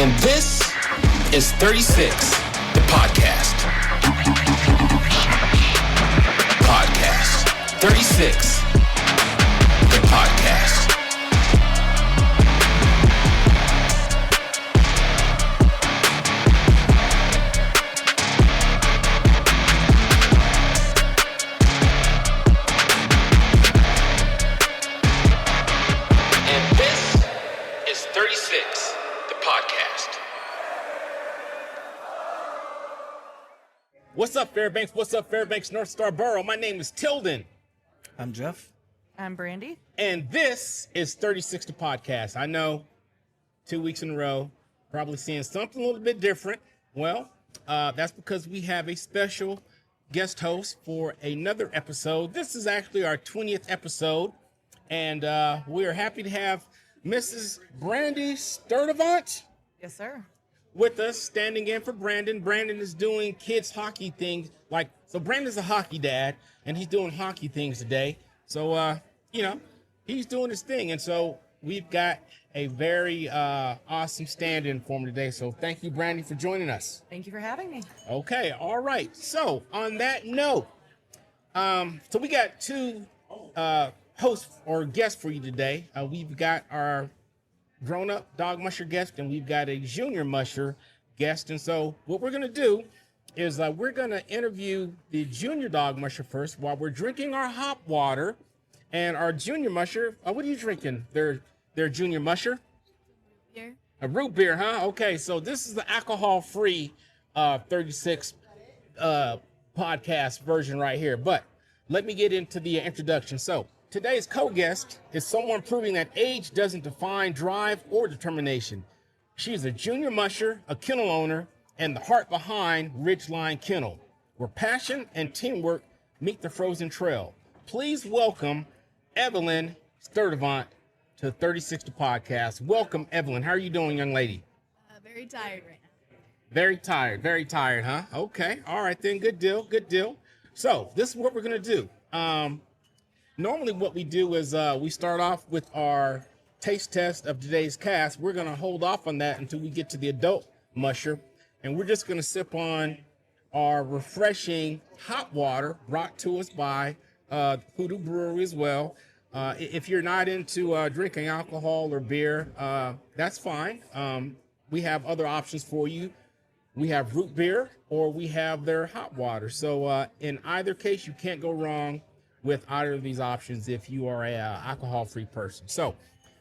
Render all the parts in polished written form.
And this is 36, the podcast. Podcast. 36, the podcast. And this is 36, the podcast. What's up, Fairbanks? What's up, Fairbanks, North Star Borough? My name is Tilden, I'm Jeff. I'm Brandy. and this is 36 the podcast. I know, 2 weeks in a row, probably seeing something a little bit different. Well, that's because we have a special guest host for another episode. This is actually our 20th episode, and we are happy to have Mrs. Brandy Sturdivant Yes, sir. with us, standing in for Brandon. Brandon is doing kids hockey things. So Brandon's a hockey dad, and he's doing hockey things today. So, he's doing his thing. And so we've got a very awesome stand-in for him today. So thank you, Brandy, for joining us. Thank you for having me. Okay, all right. So on that note, so we got two hosts or guests for you today. We've got our grown-up dog musher guest, and we've got a junior musher guest. And so what we're going to do is we're going to interview the junior dog musher first while we're drinking our hop water. And our junior musher, what are you drinking? Their junior musher? Beer. A root beer, huh? Okay, so this is the alcohol-free 36 podcast version right here. But let me get into the introduction. So today's co-guest is someone proving that age doesn't define drive or determination. She's a junior musher, a kennel owner, and the heart behind Ridgeline Kennel, where passion and teamwork meet the frozen trail. Please welcome Evelyn Sturdivant to 36 the podcast. Welcome, Evelyn. How are you doing, young lady? Very tired right now. Very tired, huh? Okay, all right then, good deal. So this is what we're gonna do. Normally what we do is we start off with our taste test of today's cast. We're gonna hold off on that until we get to the adult musher, and we're just gonna sip on our refreshing hot water brought to us by Hoodoo Brewery as well. If you're not into drinking alcohol or beer, that's fine. We have other options for you. We have root beer, or we have their hot water. So in either case, you can't go wrong with either of these options if you are a alcohol-free person. So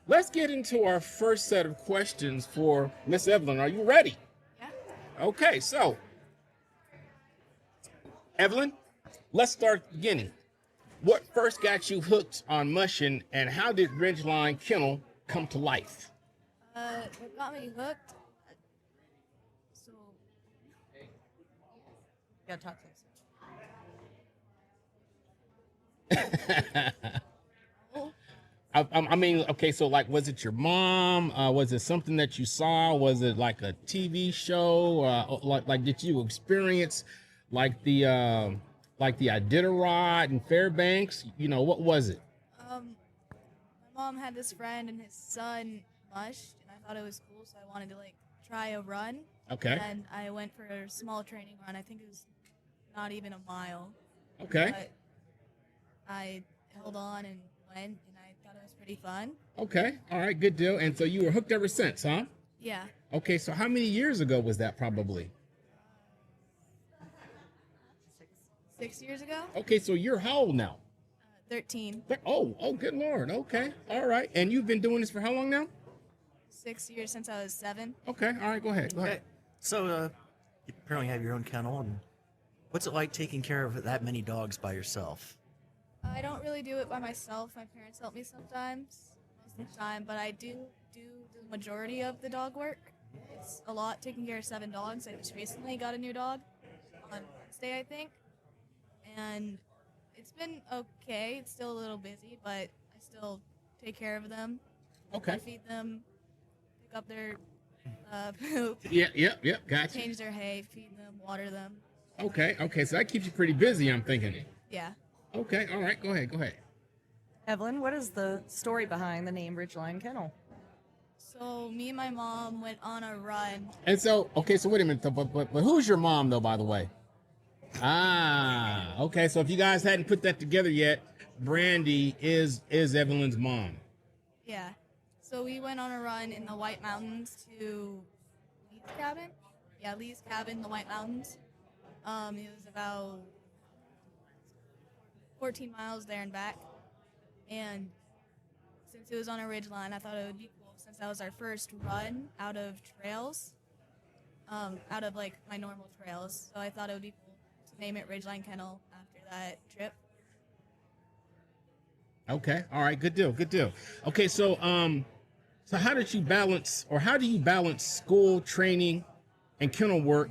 let's get into our first set of questions for Miss Evelyn. Are you ready? Yeah. Okay, so Evelyn, let's start at the beginning. What first got you hooked on mushing, and how did Ridgeline Kennel come to life? What got me hooked? So Gotta talk to us. I mean, okay, so was it your mom? Was it something that you saw? Was it like a TV show? Like did you experience the Iditarod in Fairbanks? What was it? my mom had this friend and his son mushed, and I thought it was cool, so I wanted to try a run. Okay. And I went for a small training run. I think it was not even a mile. Okay. But I held on and went, and I thought it was pretty fun. Okay. All right. Good deal. And so you were hooked ever since, huh? Yeah. Okay. So how many years ago was that probably? 6 years ago? Okay. So you're how old now? 13. Oh, good Lord. Okay. All right. And you've been doing this for how long now? 6 years since I was 7. Okay. All right. Go ahead. Okay. So, you apparently have your own kennel, and what's it like taking care of that many dogs by yourself? I don't really do it by myself. My parents help me sometimes, most of the time, but I do the majority of the dog work. It's a lot taking care of 7 dogs. I just recently got a new dog on Wednesday, I think, and it's been okay. It's still a little busy, but I still take care of them. Okay. I feed them, pick up their poop, Yeah. Gotcha. change their hay, feed them, water them. Okay. So that keeps you pretty busy, I'm thinking. Yeah. Okay. All right. Go ahead. Evelyn, what is the story behind the name Ridgeline Kennel? So me and my mom went on a run. And so, okay, so wait a minute, but who's your mom though, by the way? Ah, okay. So if you guys hadn't put that together yet, Brandy is Evelyn's mom. Yeah. So we went on a run in the White Mountains to Lee's cabin. Yeah, Lee's cabin, the White Mountains. It was about 14 miles there and back. And since it was on a ridgeline, I thought it would be cool since that was our first run out of trails, out of like my normal trails. So I thought it would be cool to name it Ridgeline Kennel after that trip. Okay, all right, good deal, good deal. Okay, so so how did you balance, or how do you balance school, training, and kennel work,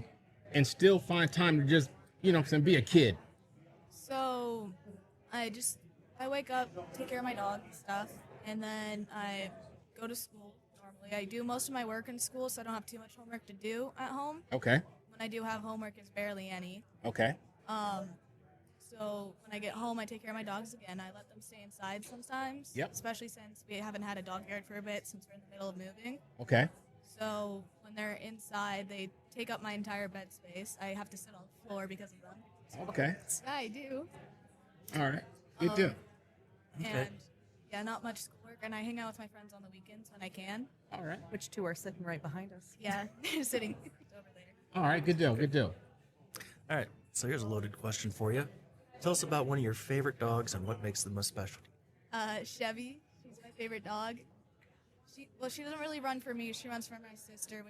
and still find time to just, you know, be a kid? So I wake up, take care of my dog and stuff, and then I go to school normally. I do most of my work in school, so I don't have too much homework to do at home. Okay, When I do have homework, it's barely any. okay, So when I get home, I take care of my dogs again. I let them stay inside sometimes. Yep. Especially since we haven't had a dog yard for a bit since we're in the middle of moving. okay, So when they're inside, they take up my entire bed space. I have to sit on the floor because of them. okay, Yeah, I do. all right, good deal. And yeah, not much schoolwork. And I hang out with my friends on the weekends when I can. All right, Which two are sitting right behind us? Yeah, they're sitting over there. all right, good deal, good deal. All right, so here's a loaded question for you. Tell us about one of your favorite dogs and what makes them most special. Chevy, she's my favorite dog. She doesn't really run for me. She runs for my sister,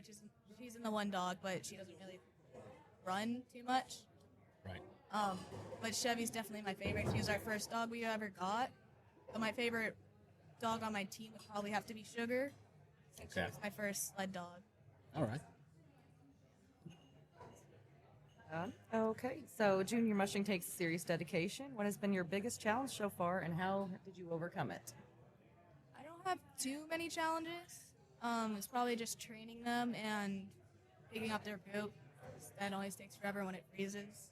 she's in the one dog, but she doesn't really run too much. Right. But Chevy's definitely my favorite. She was our first dog we ever got. But my favorite dog on my team would probably have to be Sugar, since she Okay. was my first sled dog. All right. Okay, so junior mushing takes serious dedication. What has been your biggest challenge so far, and how did you overcome it? I don't have too many challenges. It's probably just training them and picking up their poop. That always takes forever when it freezes.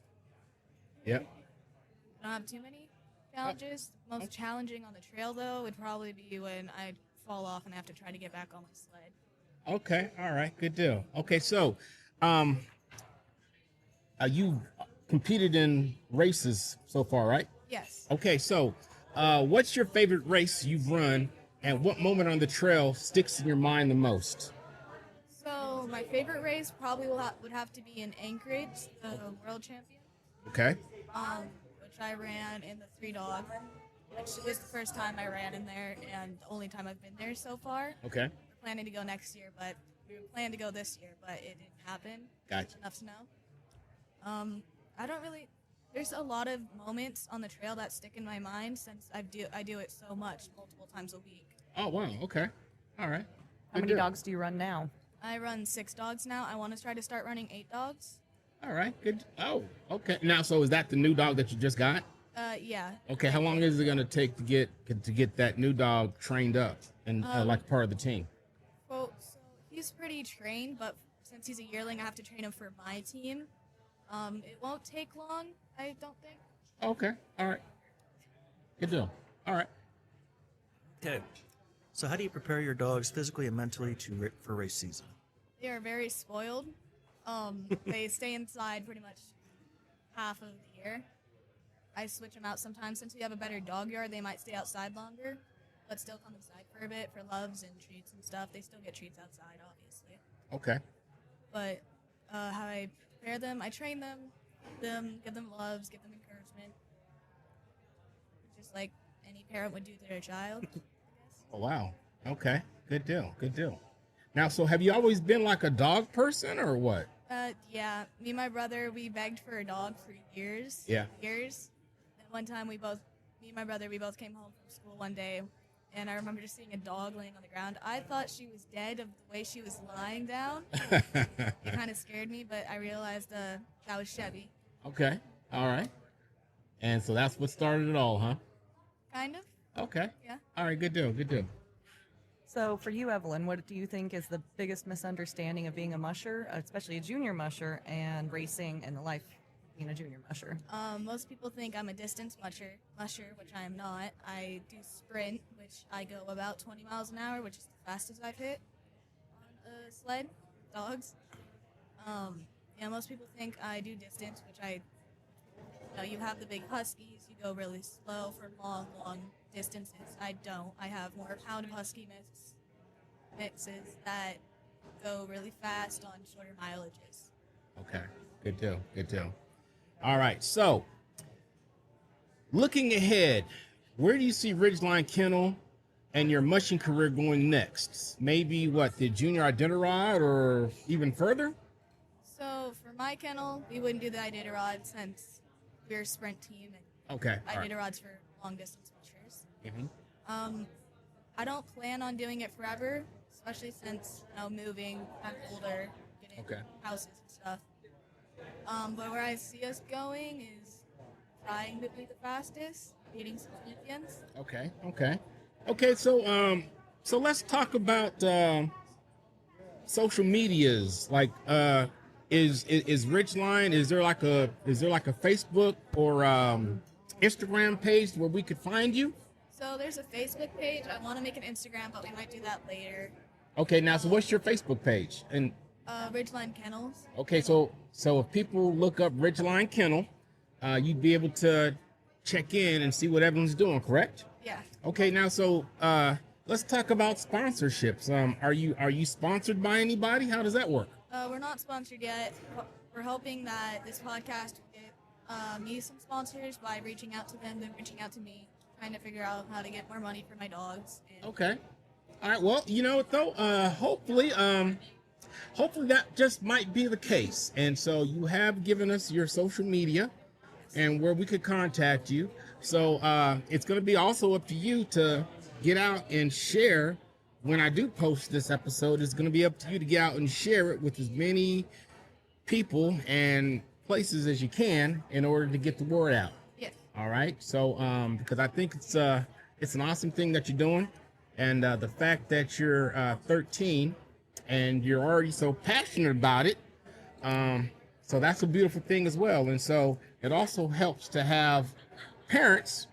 Yep. I don't have too many challenges. Most challenging on the trail, though, would probably be when I fall off and I have to try to get back on my sled. Okay, all right, good deal. Okay, so, you competed in races so far, right? Yes. Okay, so, what's your favorite race you've run, and what moment on the trail sticks in your mind the most? So my favorite race probably would have to be in Anchorage, the World Champion, Okay. which I ran in the 3-dog, which was the first time I ran in there and the only time I've been there so far. Okay. We're planning to go next year, but we were planning to go this year, but it didn't happen. Gotcha. Enough snow. I don't really. There's a lot of moments on the trail that stick in my mind since I do it so much, multiple times a week. Oh, wow. Okay. All right. How Good many deal. dogs do you run now? I run 6 dogs now. I want to try to start running 8 dogs. All right. Good. Oh, okay. Now, so is that the new dog that you just got? Yeah. Okay. How long is it gonna take to get that new dog trained up and like part of the team? Well, so he's pretty trained, but since he's a yearling, I have to train him for my team. It won't take long, I don't think. Okay. All right. Good deal. All right. Okay, so how do you prepare your dogs physically and mentally for race season? They are very spoiled. They stay inside pretty much half of the year. I switch them out sometimes. Since we have a better dog yard, they might stay outside longer, but still come inside for a bit for loves and treats and stuff. They still get treats outside, obviously. Okay. But how I prepare them, I train them, give them loves, give them encouragement, just like any parent would do to their child. I guess. Oh, wow. Okay. Good deal. Good deal. Now, so have you always been like a dog person or what? Yeah, me and my brother, we begged for a dog for years. Yeah. Years. And one time me and my brother, we both came home from school one day, and I remember just seeing a dog laying on the ground. I thought she was dead of the way she was lying down. It kind of scared me, but I realized that was Chevy. Okay. All right. And so that's what started it all, huh? Kind of. Okay. Yeah. All right. Good deal. Good deal. So for you, Evelyn, what do you think is the biggest misunderstanding of being a musher, especially a junior musher, and racing and the life being a junior musher? Most people think I'm a distance musher, which I am not. I do sprint, which I go about 20 miles an hour, which is the fastest I've hit. sled dogs. Most people think I do distance, which you have the big huskies, you go really slow for long, long distances. I don't. I have more pound of husky mixes that go really fast on shorter mileages. Okay, good deal, good deal. All right, so looking ahead, where do you see Ridgeline Kennel and your mushing career going next? Maybe the junior Iditarod or even further? So for my kennel, we wouldn't do the Iditarod since we're a sprint team and Okay, all right. Iditarods for long distance mushers. Mm-hmm. I don't plan on doing it forever, especially since moving, I'm older, getting houses and stuff. But where I see us going is trying to be the fastest, beating some champions. Okay. So let's talk about social medias. Like, is Ridgeline? Is there like a Facebook or Instagram page where we could find you? So there's a Facebook page. I want to make an Instagram, but we might do that later. Okay, now so what's your Facebook page? And Ridgeline Kennels. okay, so if people look up Ridgeline Kennel, you'd be able to check in and see what Evelyn's doing, correct? Yeah. Okay, now so let's talk about sponsorships. Are you sponsored by anybody? How does that work? We're not sponsored yet. We're hoping that this podcast will get me some sponsors by reaching out to them, then reaching out to me, trying to figure out how to get more money for my dogs. Okay. All right. Well, you know what though? Hopefully that just might be the case. And so you have given us your social media and where we could contact you. So it's going to be also up to you to get out and share. When I do post this episode, it's going to be up to you to get out and share it with as many people and places as you can in order to get the word out. Yes. All right. So because I think it's an awesome thing that you're doing. And the fact that you're 13 and you're already so passionate about it, so that's a beautiful thing as well. And so it also helps to have parents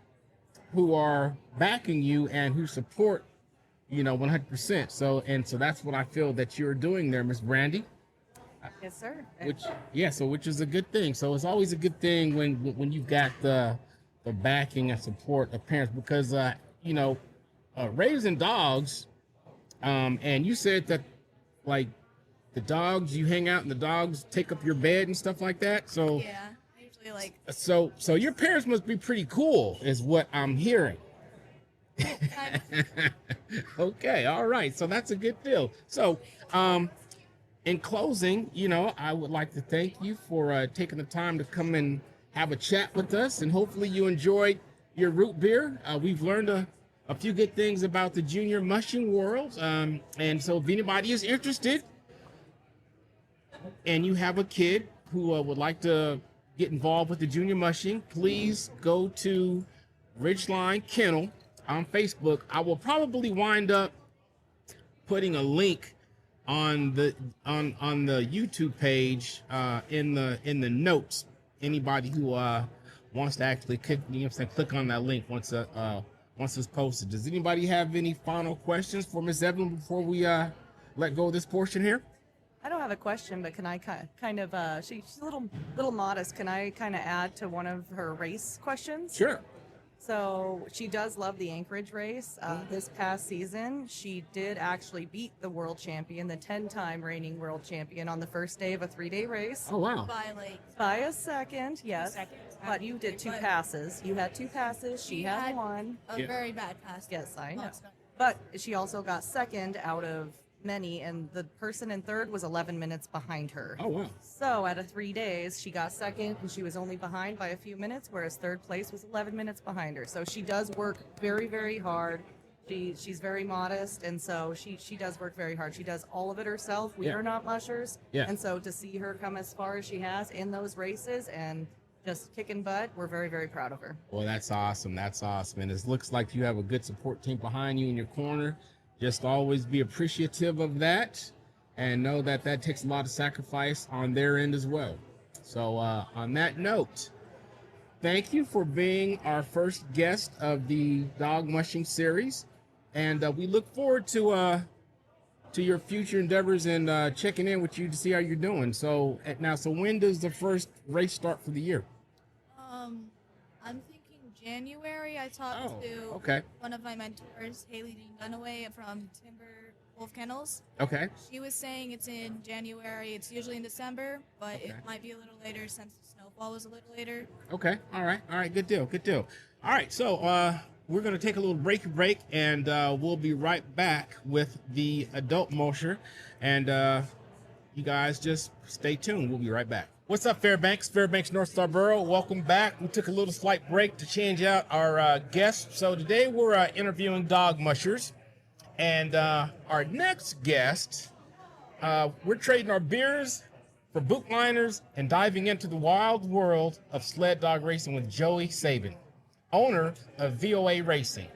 who are backing you and who support, 100%. So that's what I feel that you're doing there, Miss Brandy. Yes, sir. Which is a good thing. So it's always a good thing when you've got the backing and support of parents because, raising dogs, and you said that, like, the dogs, you hang out and the dogs take up your bed and stuff like that. So yeah, usually like. So your parents must be pretty cool, is what I'm hearing. Okay, all right. So that's a good deal. So, in closing, I would like to thank you for taking the time to come and have a chat with us, and hopefully you enjoyed your root beer. We've learned a few good things about the junior mushing world. And so if anybody is interested and you have a kid who would like to get involved with the junior mushing, please go to Ridgeline Kennel on Facebook. I will probably wind up putting a link on the YouTube page in the notes. Anybody who wants to actually click on that link once it's posted. Does anybody have any final questions for Miss Evelyn before we let go of this portion here? I don't have a question, but can I kind of, she's a little modest. Can I kind of add to one of her race questions? Sure. So she does love the Anchorage race. This past season, she did actually beat the world champion, the 10-time reigning world champion, on the first day of a 3-day race. Oh, wow. By a second, yes. But you did 2 passes. You had 2 passes. She had 1. A very bad pass. Yes, I know. But she also got second out of many, and the person in third was 11 minutes behind her. Oh, wow. So out of 3 days, she got second, and she was only behind by a few minutes, whereas third place was 11 minutes behind her. So she does work very, very hard. She's very modest, and so she does work very hard. She does all of it herself. We are not mushers. Yeah. And so to see her come as far as she has in those races and just kicking butt, we're very, very proud of her. Well, that's awesome. That's awesome. And it looks like you have a good support team behind you in your corner. Just always be appreciative of that and know that that takes a lot of sacrifice on their end as well. So on that note, thank you for being our first guest of the Dog Mushing series. And we look forward to to your future endeavors and checking in with you to see how you're doing. So so when does the first race start for the year? I'm thinking January. I talked to one of my mentors, Haley Jean Dunaway from Timber Wolf Kennels. Okay. She was saying it's in January. It's usually in December, but it might be a little later since the snowfall was a little later. Okay. All right. Good deal. All right. So we're going to take a little break, and we'll be right back with the adult musher. And you guys just stay tuned. We'll be right back. What's up, Fairbanks? Fairbanks North Star Borough. Welcome back. We took a little slight break to change out our guests. So today we're interviewing dog mushers. And our next guest, we're trading our beers for boot liners and diving into the wild world of sled dog racing with Joey Sabin, owner of VOA Racing.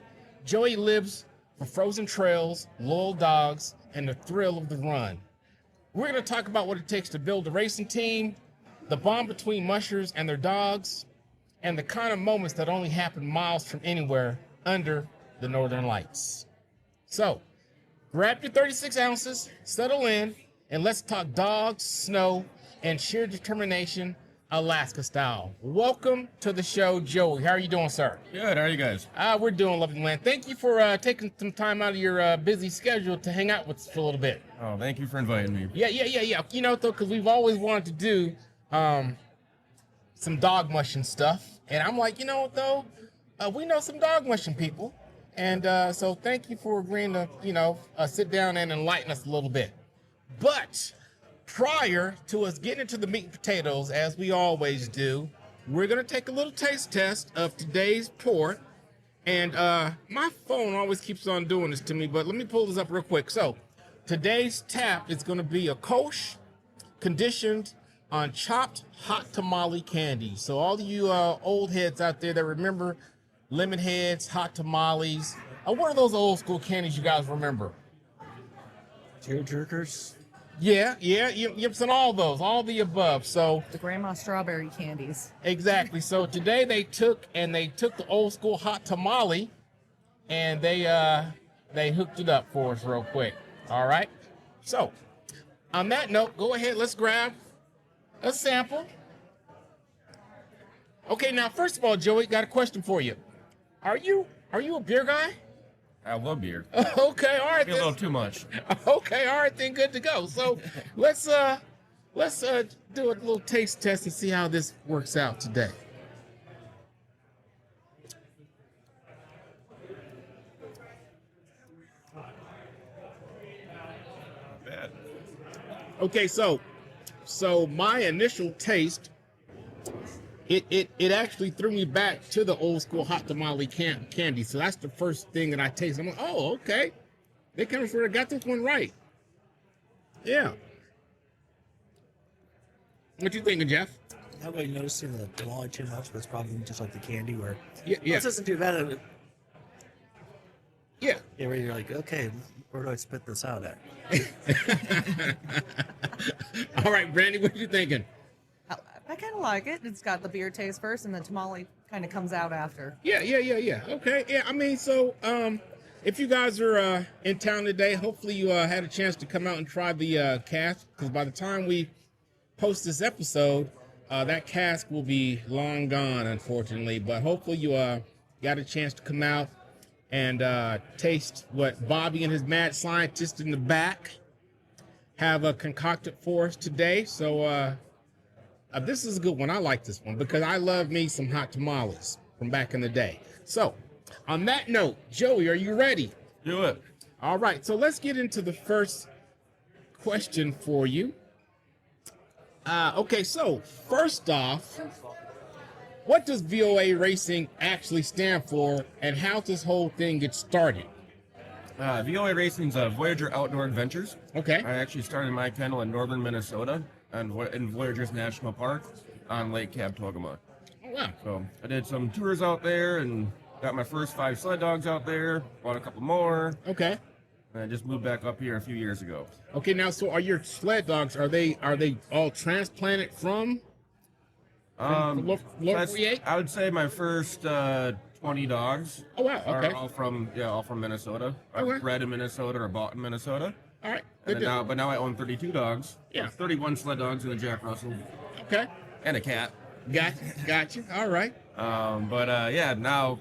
Joey lives for frozen trails, loyal dogs, and the thrill of the run. We're going to talk about what it takes to build a racing team, the bond between mushers and their dogs, and the kind of moments that only happen miles from anywhere under the northern lights. So, grab your 36 ounces, settle in, and let's talk dogs, snow, and sheer determination, Alaska style. Welcome to the show, Joey. How are you doing, sir? Good. How are you guys? We're doing lovely, man. Thank you for taking some time out of your busy schedule to hang out with us for a little bit. Oh, thank you for inviting me. Yeah. You know, though, because we've always wanted to do some dog mushing stuff. And I'm like, you know what, though? We know some dog mushing people. And so thank you for agreeing to, sit down and enlighten us a little bit. But prior to us getting into the meat and potatoes, as we always do, we're going to take a little taste test of today's port. And my phone always keeps on doing this to me, but let me pull this up real quick. So today's tap is going to be a Kolsch conditioned on chopped hot tamale candy. So all of you old heads out there that remember lemon heads, hot tamales, what are those old school candies you guys remember? Tear jerkers. Yeah, yips and all those, all the above. So The grandma strawberry candies. exactly. So today they took the old school hot tamale and they hooked it up for us real quick. All right. So on that note, go ahead, let's grab a sample. Okay, now first of all, Joey, got a question for you. Are you a beer guy? I love beer. Okay, all right. Maybe a little too much. Okay, all right, then good to go. So let's do a little taste test and see how this works out today. Bad. Okay, so my initial taste, it actually threw me back to the old school hot tamale candy. So that's the first thing that I tasted. I'm like, oh, okay. They kind of sort of got this one right. Yeah. What you thinking, Jeff? Not really noticing the tamale too much, but it's probably just like the candy where Yeah. this isn't too bad. Yeah. Yeah, where you're like, okay, where do I spit this out at? All right, Brandy, what you thinking? I kind of like it. It's got the beer taste first, and the tamale kind of comes out after. Yeah. Okay. Yeah, I mean, so if you guys are in town today, hopefully you had a chance to come out and try the cask, because by the time we post this episode, that cask will be long gone, unfortunately. But hopefully you got a chance to come out and taste what Bobby and his mad scientist in the back have concocted for us today. So this is a good one. I like this one because I love me some hot tamales from back in the day. So on that note, Joey, are you ready? Do it. All right, so let's get into the first question for you. Okay, so first off, what does VOA Racing actually stand for, and how does this whole thing get started? VOA Racing's Voyager Outdoor Adventures. Okay. I actually started my kennel in northern Minnesota in Voyagers National Park on Lake Kabetogama. Oh, wow. So I did some tours out there and got my first 5 sled dogs out there, bought a couple more, Okay. and I just moved back up here a few years ago. Okay, now, so are your sled dogs, are they all transplanted from Lafayette? I would say my first 20 dogs Oh, wow, okay. are all from Minnesota. Okay. Bred in Minnesota or bought in Minnesota. All right. And Good deal. but now I own 32 dogs. Yeah. 31 sled dogs and a Jack Russell Okay. and a cat. Gotcha. All right. Yeah, now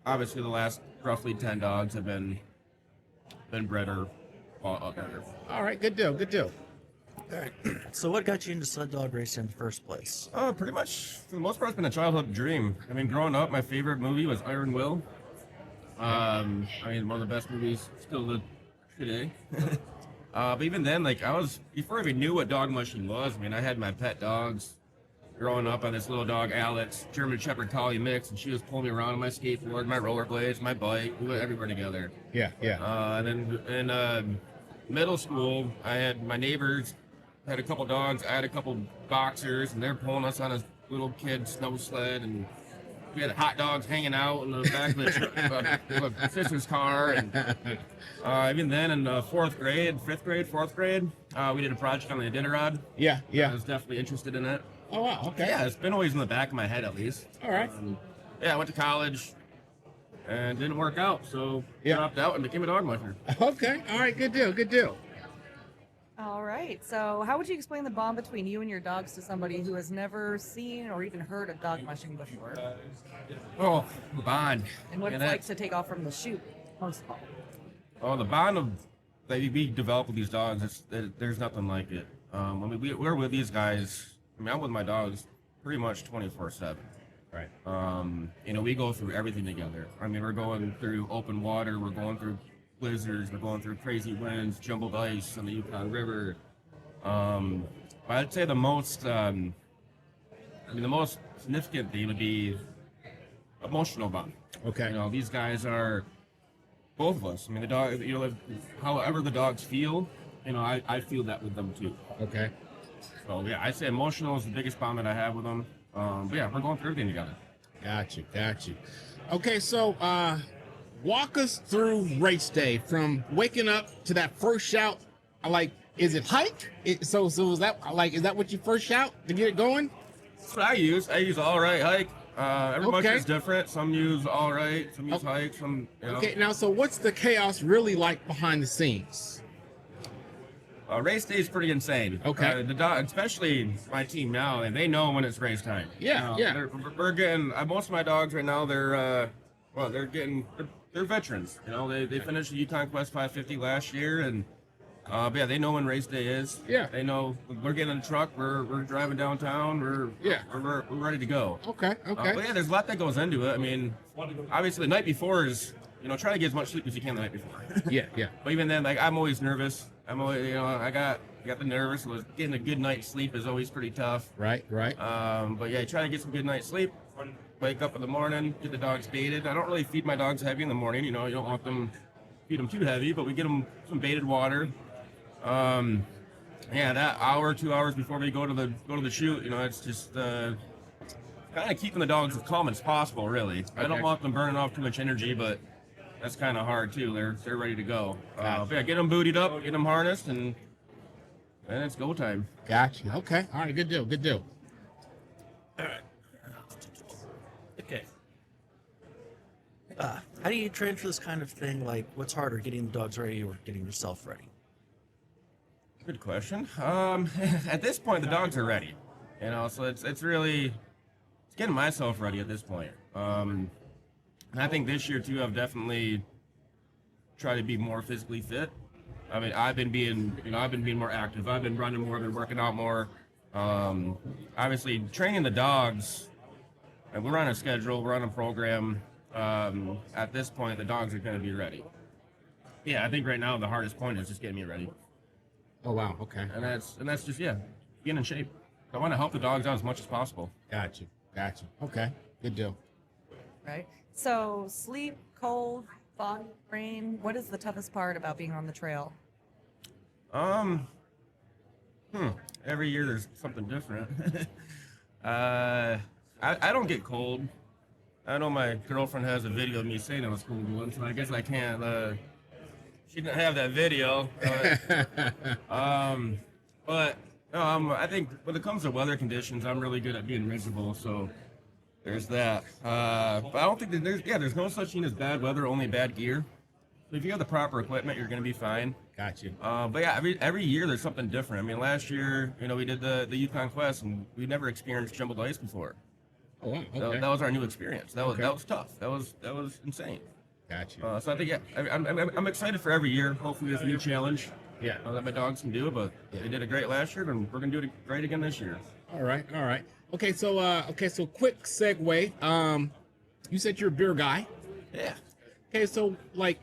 obviously the last roughly 10 dogs have been bred or better. All right. Good deal. Good deal. All right. So what got you into sled dog racing in the first place? Pretty much for the most part, it's been a childhood dream. I mean, growing up, my favorite movie was Iron Will. I mean, one of the best movies still today. But even then, like before I even knew what dog mushing was, I mean, I had my pet dogs growing up on this little dog, Alex, German Shepherd Collie mix, and she was pulling me around on my skateboard, my rollerblades, my bike. We went everywhere together. Yeah. And then in middle school, I had my neighbors had a couple dogs. I had a couple boxers, and they're pulling us on a little kid snow sled, and we had hot dogs hanging out in the back of the sister's car. And even then, in fourth grade, we did a project on the Iditarod. Yeah. I was definitely interested in it. Oh wow. Okay. Yeah, it's been always in the back of my head at least. All right. Yeah, I went to college and didn't work out, so Yeah. dropped out and became a dog musher. Okay. All right. Good deal. Good deal. All right. So, how would you explain the bond between you and your dogs to somebody who has never seen or even heard of dog mushing before? Oh, the bond. And what Yeah, it's like to take off from the chute, most of all. Oh, the bond that we develop with these dogs, there's nothing like it. I mean, we're with these guys. I mean, I'm with my dogs pretty much 24/7. Right. We go through everything together. I mean, we're going through open water, we're going through blizzards, we're going through crazy winds, jumbled ice on the Yukon River. But I'd say the most significant thing would be emotional bond. Okay. These guys are both of us. I mean, the dog, however the dogs feel, I feel that with them too. Okay. So yeah, I'd say emotional is the biggest bond that I have with them. But yeah, we're going through everything together. Got you. Okay, so walk us through race day from waking up to that first shout. Like, is it hike? So is that what you first shout to get it going? That's what I use. I use all right hike. Every Okay. musher is different. Some use all right, some use hike, some. Okay, now so what's the chaos really like behind the scenes? Race day is pretty insane. Okay. The dog, especially my team now, and they know when it's race time. Yeah. We're getting most of my dogs right now. They're veterans. They finished the Yukon Quest 550 last year, and but yeah, they know when race day is. Yeah. They know we're getting in the truck. We're driving downtown. We're ready to go. Okay. But yeah, there's a lot that goes into it. I mean, obviously the night before is try to get as much sleep as you can the night before. Yeah. But even then, like I'm always nervous. I'm always, I got the nervous. So getting a good night's sleep is always pretty tough. Right. But yeah, try to get some good night's sleep. Wake up in the morning, get the dogs baited. I don't really feed my dogs heavy in the morning. You don't want them feed them too heavy, but we get them some baited water. Yeah, that hour, 2 hours before we go to the chute, it's just kind of keeping the dogs as calm as possible. Really, I don't want them burning off too much energy, but that's kind of hard too. They're ready to go. But yeah, get them bootied up, get them harnessed, and it's go time. Gotcha. Okay. All right. Good deal. Okay. How do you train for this kind of thing? Like, what's harder, getting the dogs ready or getting yourself ready? Good question. At this point, the dogs are ready. So it's really getting myself ready at this point. And I think this year too, I've definitely tried to be more physically fit. I mean, I've been being more active. I've been running more. I've been working out more. Obviously, training the dogs. And we're on a schedule. We're on a program. At this point, the dogs are going to be ready. Yeah, I think right now the hardest point is just getting me ready. Oh wow. Okay. And that's just getting in shape. I want to help the dogs out as much as possible. Gotcha. Okay. Good deal. Right. So, sleep, cold, fog, rain. What is the toughest part about being on the trail? Every year there's something different. I don't get cold. I know my girlfriend has a video of me saying I was cold once, so I guess I can't. She didn't have that video. But no, I think when it comes to weather conditions, I'm really good at being miserable. So there's that. But I don't think that there's no such thing as bad weather, only bad gear. So if you have the proper equipment, you're going to be fine. Got you. But yeah, every year there's something different. I mean, last year, we did the Yukon Quest, and we never experienced jumbled ice before. Oh, wow. That, Okay. that was our new experience. That was Okay. that was tough. That was insane. Got you. So I think I'm excited for every year. Hopefully, it's a new challenge. Yeah. That my dogs can do, but they did it great last year, and we're gonna do it great again this year. All right. Okay, so quick segue. You said you're a beer guy. Yeah. Okay, so like,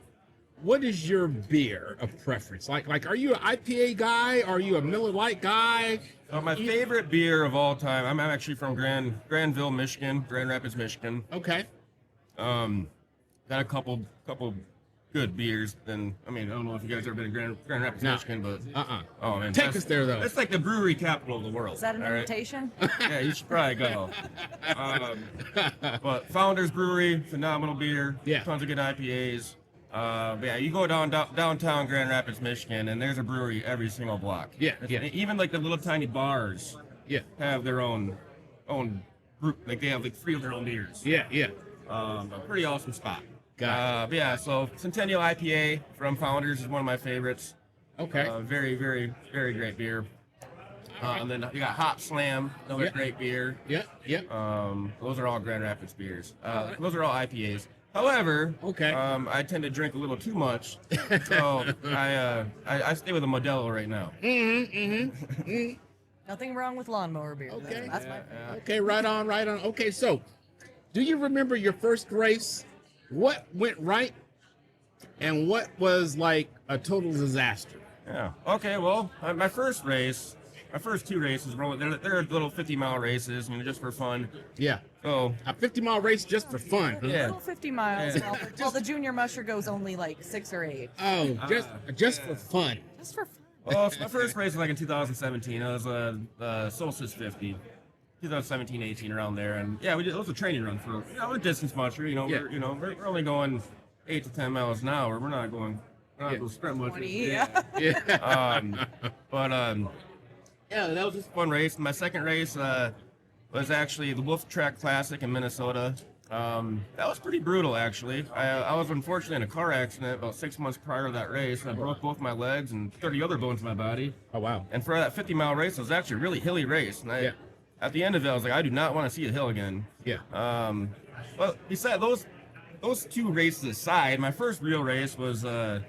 what is your beer of preference? Like, are you an IPA guy? Are you a Miller Lite guy? My favorite beer of all time. I'm actually from Granville, Michigan, Grand Rapids, Michigan. Okay. Got a couple good beers. Then I don't know if you guys ever been in Grand Rapids, No. Michigan, but oh man, Take us there though. It's like the brewery capital of the world. Is that an all right? invitation? Yeah, you should probably go. But Founders Brewery, phenomenal beer. Yeah. Tons of good IPAs. But yeah, you go downtown Grand Rapids, Michigan, and there's a brewery every single block. Yeah, yeah. Even like the little tiny bars Yeah. have their own group. Like they have like 3 of their own beers. Yeah. A pretty awesome spot. Got But yeah, so Centennial IPA from Founders is one of my favorites. Okay. Very, very, very great beer. And then you got Hop Slam, another Yeah. great beer. Yeah. Those are all Grand Rapids beers. Those are all IPAs. However, Okay. I tend to drink a little too much, so I stay with a Modelo right now. Nothing wrong with lawnmower beer. Okay. That's my Okay, right on. Okay, so do you remember your first race? What went right and what was like a total disaster? Yeah. Okay. Well, my first 2 races, they're little 50-mile races, just for fun. Yeah. So A 50-mile race just for fun. Huh? yeah. little 50 miles. Yeah. Well, the junior musher goes only like 6 or 8. Oh, just for fun. Just for fun. Well, my first race was like in 2017. It was a Solstice 50. 2017-18 around there, and yeah, it was a training run for a distance musher. Yeah. We're only going 8 to 10 miles an hour. We're not going to sprint much. 20, Yeah. Yeah, that was just a fun race. My second race was actually the Wolf Track Classic in Minnesota. That was pretty brutal, actually. I was unfortunately in a car accident about 6 months prior to that race. I broke both my legs and 30 other bones in my body. Oh wow. And for that 50-mile race, it was actually a really hilly race. And at the end of it, I was like, I do not want to see a hill again. Yeah. Well, besides those 2 races aside, my first real race was the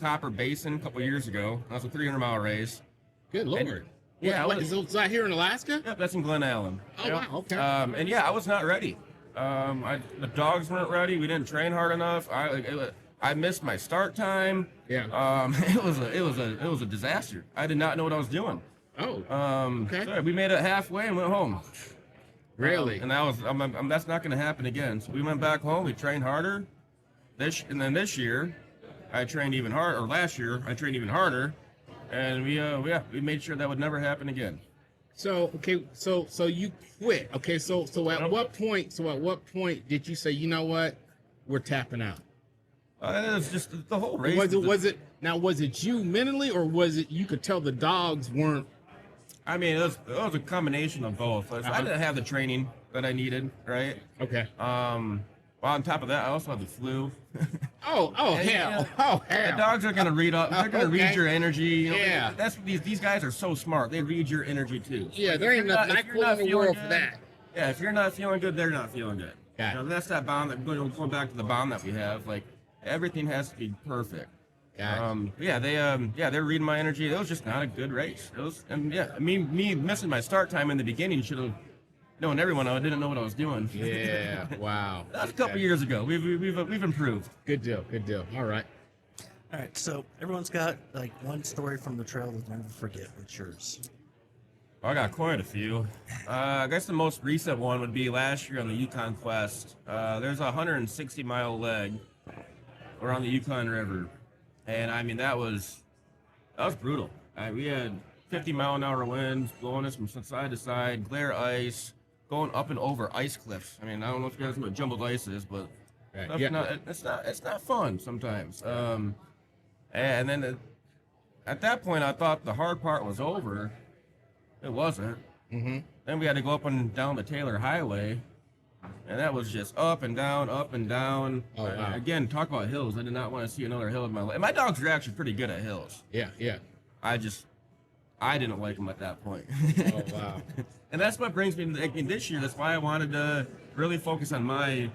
Copper Basin a couple years ago. That was a 300-mile race. Good Lord. Yeah, What, is that here in Alaska? Yep, that's in Glen Allen. Oh, Yep. wow, okay. And yeah, I was not ready. The dogs weren't ready. We didn't train hard enough. I missed my start time. Yeah. It was a disaster. I did not know what I was doing. Oh. Okay. So we made it halfway and went home. Really? And that's not going to happen again. So we went back home. We trained harder. This year, I trained even harder. Or last year, I trained even harder. And we made sure that would never happen again. So you quit. Okay, so at what point did you say, you know what, we're tapping out? It was just the whole race. Was it you mentally, or was it you could tell the dogs weren't? It was a combination of both. I didn't have the training that I needed, right? Okay. Well, on top of that, I also had the flu. Oh hell! Oh The hell! dogs are gonna read up. They're gonna Okay. read your energy. Yeah. That's what these guys are so smart. They read your energy too. Yeah, there ain't enough if you're NyQuil not in the feeling world for good- that. Yeah, if you're not feeling good, they're not feeling good. Got it. That's that bond that going back to the bond that we have. Like everything has to be perfect. Got it. They're reading my energy. It was just not a good race. Me missing my start time in the beginning should have known everyone. I didn't know what I was doing. Yeah. Wow. That was a couple years ago. We've improved. Good deal. All right. All right, so everyone's got like one story from the trail they'll never forget. What's yours? I got quite a few. I guess the most recent one would be last year on the Yukon Quest. There's a 160-mile leg around the Yukon River, and that was brutal. We had 50-mile-an-hour winds blowing us from side to side, glare ice, going up and over ice cliffs. I don't know if you guys know what jumbled ice is, but Right. it's not fun sometimes. And then at that point, I thought the hard part was over. It wasn't. Mm-hmm. Then we had to go up and down the Taylor Highway, And that was just up and down, up and down. Oh, wow. Again, talk about hills. I did not want to see another hill in my life. And my dogs are actually pretty good at hills. Yeah, yeah. I didn't like them at that point. Oh, wow. And that's what brings me to this year. That's why I wanted to really focus on my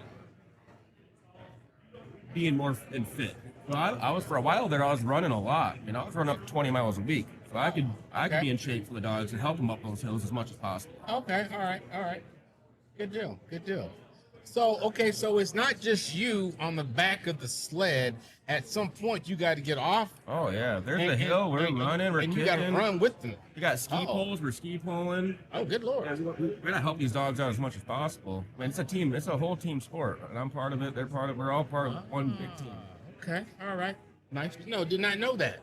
being more fit. So I was, for a while there, I was running a lot. I was running up 20 miles a week. So I could be in shape for the dogs and help them up those hills as much as possible. Okay, all right. Good deal. So, okay, so it's not just you on the back of the sled. At some point, you got to get off. Oh, yeah. There's a hill. We're running. We're and kicking. you got to run with them. We got ski poles. We're ski poling. Oh, good Lord. We're going to help these dogs out as much as possible. I mean, it's a team. It's a whole team sport. And I'm part of it. They're part of it. We're all part of one big team. Okay, all right. Nice to know. Did not know that.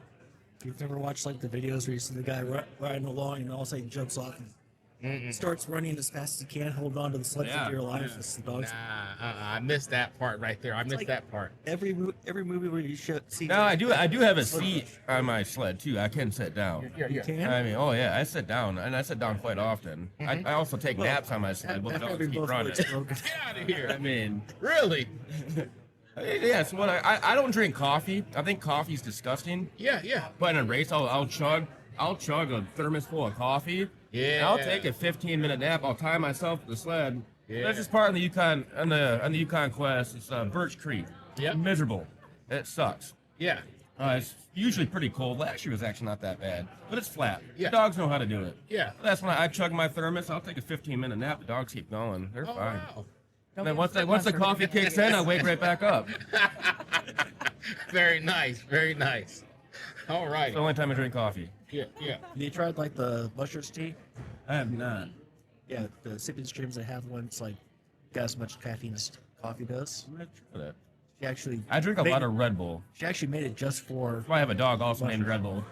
You've never watched like the videos where you see the guy riding along and all of a sudden he jumps off and starts running as fast as he can, hold on to the sled for dear life. As the dogs. I missed that part right there. I missed that part. Every movie where you see. No, I do have a seat on my sled too. I can sit down. You can? I mean, oh yeah, I sit down, and I sit down quite often. I also take naps on my sled. But dogs keep running. Get out of here. I mean, Really? yeah. So what? I don't drink coffee. I think coffee's disgusting. Yeah. But in a race, I'll chug a thermos full of coffee. Yeah. And I'll take a 15-minute nap. I'll tie myself to the sled. Yeah. That's just part of the Yukon on the Yukon Quest. It's Birch Creek. Yep. Miserable. It sucks. Yeah. It's usually pretty cold. Last year was actually not that bad, but it's flat. Yeah. The dogs know how to do it. Yeah. That's when I chug my thermos. I'll take a 15-minute nap. The dogs keep going. They're Oh, fine. wow. And then once the coffee kicks in, I wake right back up. Very nice. All right. It's the only time I drink coffee. Yeah. You tried like the mushers tea? I have not. Yeah, the sipping streams they have one. It's like got as much caffeine as coffee does. I'm not sure of that. I drink a lot of Red Bull. She actually made it just for. That's why I have a dog also named Red Bull.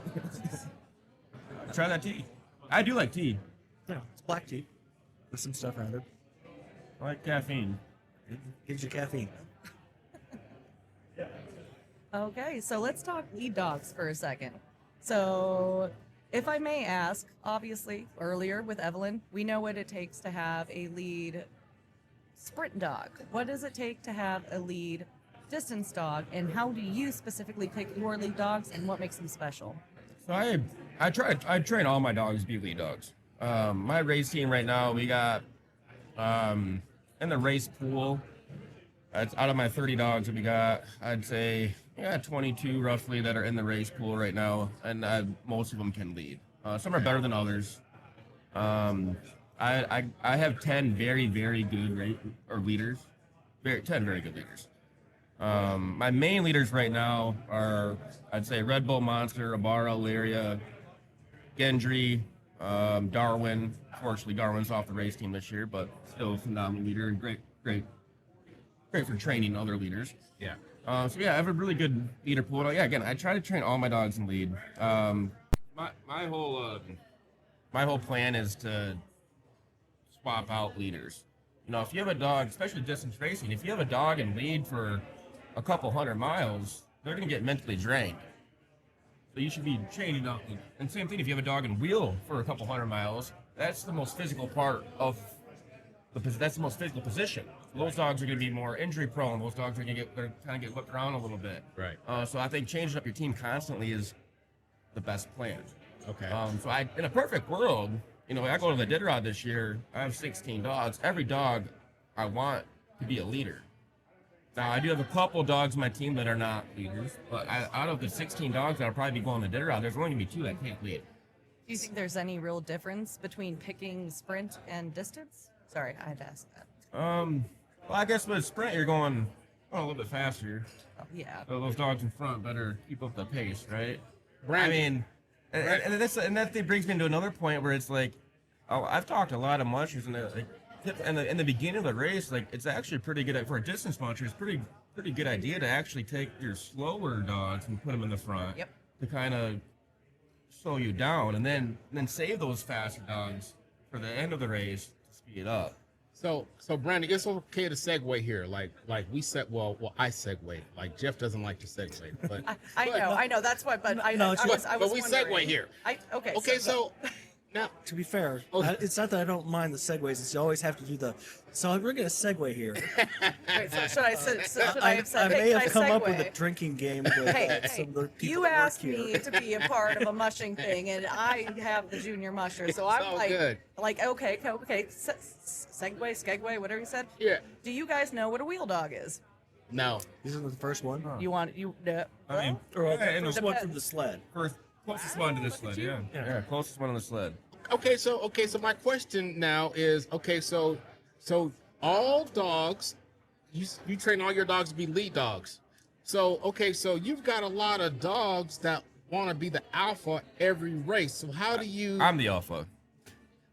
Try that tea. I do like tea. Yeah, it's black tea with some stuff around it. I like caffeine. It gives you caffeine. Okay, so let's talk lead dogs for a second. So, if I may ask, obviously, earlier with Evelyn, we know what it takes to have a lead sprint dog. What does it take to have a lead distance dog, and how do you specifically pick your lead dogs, and what makes them special? So I train all my dogs to be lead dogs. My race team right now, we got in the race pool, out of my 30 dogs that we got, I'd say 22 roughly that are in the race pool right now, and most of them can lead. Some are better than others. I have 10 very, very good leaders. 10 very good leaders. My main leaders right now are, I'd say, Red Bull Monster, Abara, Lyria, Gendry, Darwin. Fortunately, Darwin's off the race team this year, but still a phenomenal leader and great for training other leaders. Yeah. So I have a really good leader pool. Again, I try to train all my dogs in lead. My whole plan is to swap out leaders. If you have a dog, especially distance racing, if you have a dog in lead for a couple 100 miles, they're going to get mentally drained. So you should be changing up. And same thing if you have a dog in wheel for a couple 100 miles, that's the most physical part of that's the most physical position. Those dogs are going to be more injury prone. Those dogs are going to kind of get whipped around a little bit. Right. So I think changing up your team constantly is the best plan. Okay. So in a perfect world, I go to the Diderot this year. I have 16 dogs. Every dog I want to be a leader. Now, I do have a couple dogs in my team that are not leaders, but out of the 16 dogs that will probably be going to Diderot, there's only going to be 2 that can't lead. Do you think there's any real difference between picking sprint and distance? Sorry, I had to ask that. Well, I guess with sprint, you're going a little bit faster. Oh, yeah. So those dogs in front better keep up the pace, right? Brandon. I mean, and that thing brings me to another point where it's like, I've talked to a lot of mushers, and in the beginning of the race, like it's actually pretty good for a distance muncher. It's pretty good idea to actually take your slower dogs and put them in the front. Yep. To kind of slow you down, and then save those faster dogs for the end of the race to speed up. So Brandon, it's okay to segue here. Like we said, well, I segue. Like Jeff doesn't like to segue, but I know. That's why. But I was but we wondering. segue here. Okay. Okay, so Now, To be fair, Oh. it's not that I don't mind the segues. It's you always have to do the. So we're gonna segue here. Wait, so should I have said, I hey, may can have come up with a segue? drinking game with Hey, some of the people you that work asked here. me to be a part of a mushing thing, and I have the junior musher, so It's I'm all like, good. segue, whatever you said. Yeah. Do you guys know what a wheel dog is? No. This is the first one, You want you? I mean, or yeah, the and first the one from the sled. first closest one to the sled. Yeah. Yeah, closest one on the sled. Okay, so my question now is so all dogs, you train all your dogs to be lead dogs. So so you've got a lot of dogs that want to be the alpha every race. So how do you? I'm the alpha.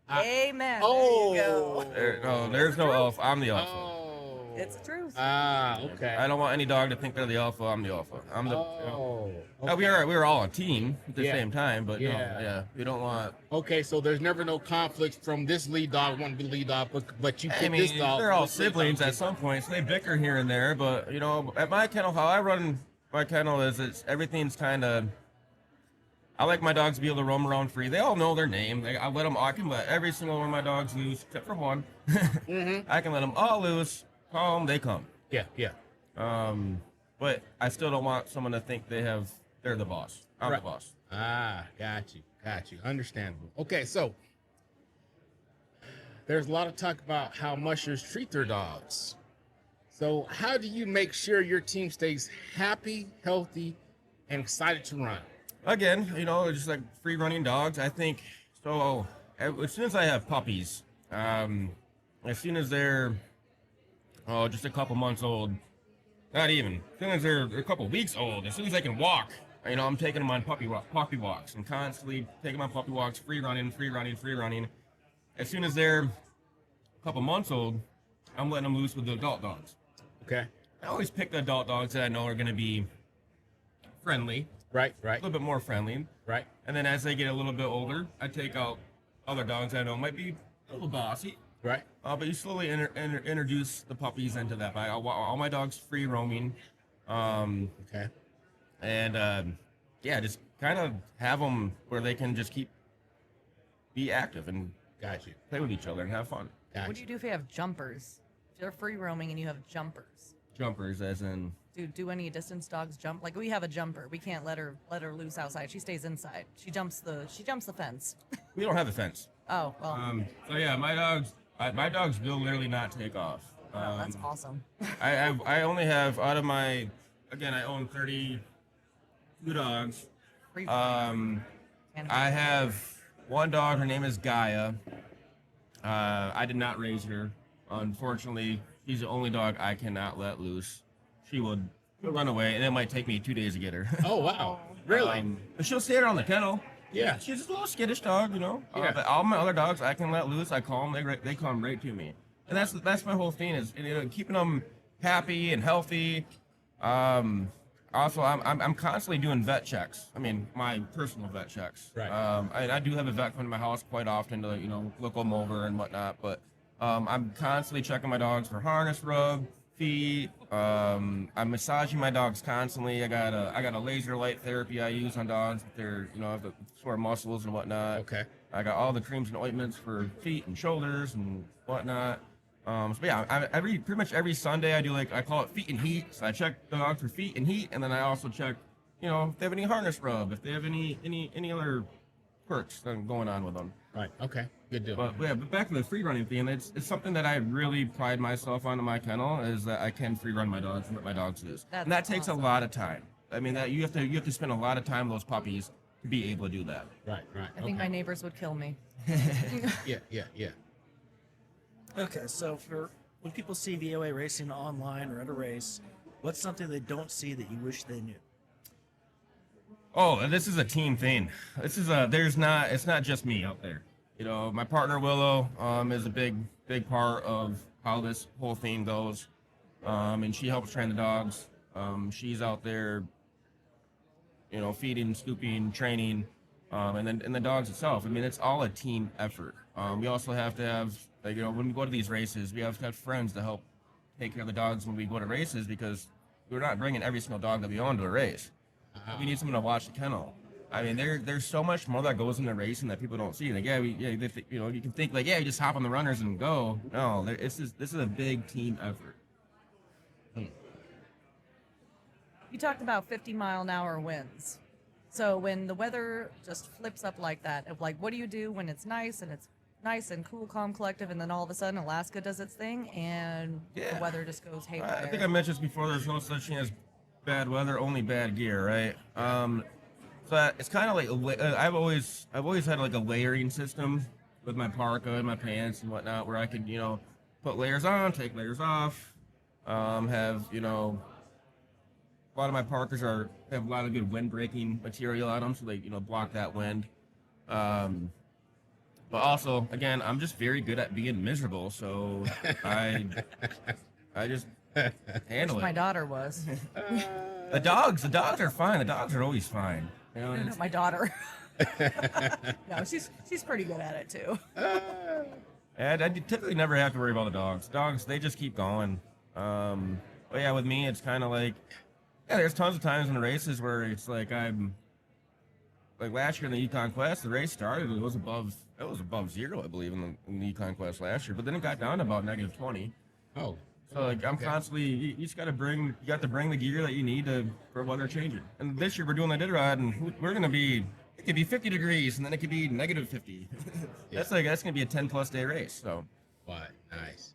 Amen. Oh. There you go. No, there's no alpha. I'm the alpha. Oh. It's the truth. Okay. I don't want any dog to think they're the alpha. I'm the alpha. I'm the. Oh. We were all a team at the Yeah. same time, but Yeah. no, yeah, we don't want. Okay, so there's never no conflict from this lead dog wanting to be lead dog, but you I pick mean, this dog. they're all this lead dog. siblings at some point, so they bicker here and there. But at my kennel, how I run my kennel is everything's kind of. I like my dogs to be able to roam around free. They all know their name. I can let every single one of my dogs loose, except for one. I can let them all loose. Call them, they come. Yeah. But I still don't want someone to think they're the boss. I'm Right. the boss. Got you. Understandable. Okay, so there's a lot of talk about how mushers treat their dogs. So how do you make sure your team stays happy, healthy, and excited to run? Again, just like free running dogs. I think so. As soon as I have puppies, as soon as they're just a couple months old, not even. As soon as they're a couple weeks old, as soon as they can walk, I'm taking them on puppy walks and constantly taking them on puppy walks, free running. As soon as they're a couple months old, I'm letting them loose with the adult dogs. Okay. I always pick the adult dogs that I know are going to be friendly, Right. a little bit more friendly. Right. And then as they get a little bit older, I take out other dogs I know might be a little bossy. Right. But you slowly introduce the puppies into that. All my dogs free roaming. Okay. And just kind of have them where they can just be active and Got you. play with each other and have fun. Got What do you do if you have jumpers? If you're free roaming and you have jumpers. Jumpers, as in. Do any distance dogs jump? Like we have a jumper. We can't let her loose outside. She stays inside. She jumps the fence. We don't have a fence. Oh well. So yeah, my dogs will literally not take off. Wow, that's awesome. I only have out of my, again, I own 32 dogs. Free I have one dog. Her name is Gaia. I did not raise her. Unfortunately, she's the only dog I cannot let loose. She would run away, and it might take me 2 days to get her. Oh wow. Really? But she'll stay around the kennel. Yeah. She's a little skittish dog, Yeah. But all my other dogs I can let loose. I call them. They come right to me. And that's my whole thing is keeping them happy and healthy. Also, I'm constantly doing vet checks. I mean, my personal vet checks. Right. I do have a vet come to my house quite often to look them over and whatnot. But I'm constantly checking my dogs for harness rub, feet. I'm massaging my dogs constantly. I got a laser light therapy I use on dogs if they're have the sore muscles and whatnot. Okay. I got all the creams and ointments for feet and shoulders and whatnot. So yeah, pretty much every Sunday I do I call it feet and heat. So I check the dogs for feet and heat, and then I also check, if they have any harness rub, if they have any other quirks going on with them. Right. Okay. Good deal. But back to the free running thing, it's something that I really pride myself on in my kennel is that I can free run my dogs and let my dogs loose. And that takes awesome. a lot of time. I mean that you have to spend a lot of time with those puppies to be able to do that. Right. I think my neighbors would kill me. Yeah. Okay, so when people see VOA racing online or at a race, what's something they don't see that you wish they knew? Oh, this is a team thing. It's not just me out there. My partner Willow is a big part of how this whole thing goes. And she helps train the dogs. She's out there, feeding, scooping, training, and the dogs itself. I mean, it's all a team effort. We also have to have, when we go to these races, we have to have friends to help take care of the dogs when we go to races because we're not bringing every single dog that we own to a race. We need someone to watch the kennel. I mean, there's so much more that goes into racing that people don't see. Like, you can think like, you just hop on the runners and go. No, this is a big team effort. You talked about 50-mile-an-hour winds. So when the weather just flips up like that, of like, what do you do when it's nice and cool, calm, collective, and then all of a sudden Alaska does its thing and the weather just goes haywire? I think I mentioned this before. There's no such thing as bad weather, only bad gear, right? So it's kind of like I've always had like a layering system with my parka and my pants and whatnot, where I could put layers on, take layers off, have a lot of my parkas have a lot of good wind breaking material on them, so they block that wind. But also, again, I'm just very good at being miserable, so I just handle it. My daughter was. The dogs are fine. The dogs are always fine. My daughter. No, she's pretty good at it too. And I typically never have to worry about the dogs. Dogs, they just keep going. But yeah, with me, it's kind of like, there's tons of times in the races where it's like like last year in the Yukon Quest, the race started, it was above zero, I believe, in the Yukon Quest last year, but then it got down to about -20. Oh. So like I'm constantly, you just got to bring the gear that you need for weather changing. And this year we're doing the Iditarod, and we're gonna be, it could be 50 degrees, and then it could be -50. That's gonna be a 10+ day race. So. What? Nice.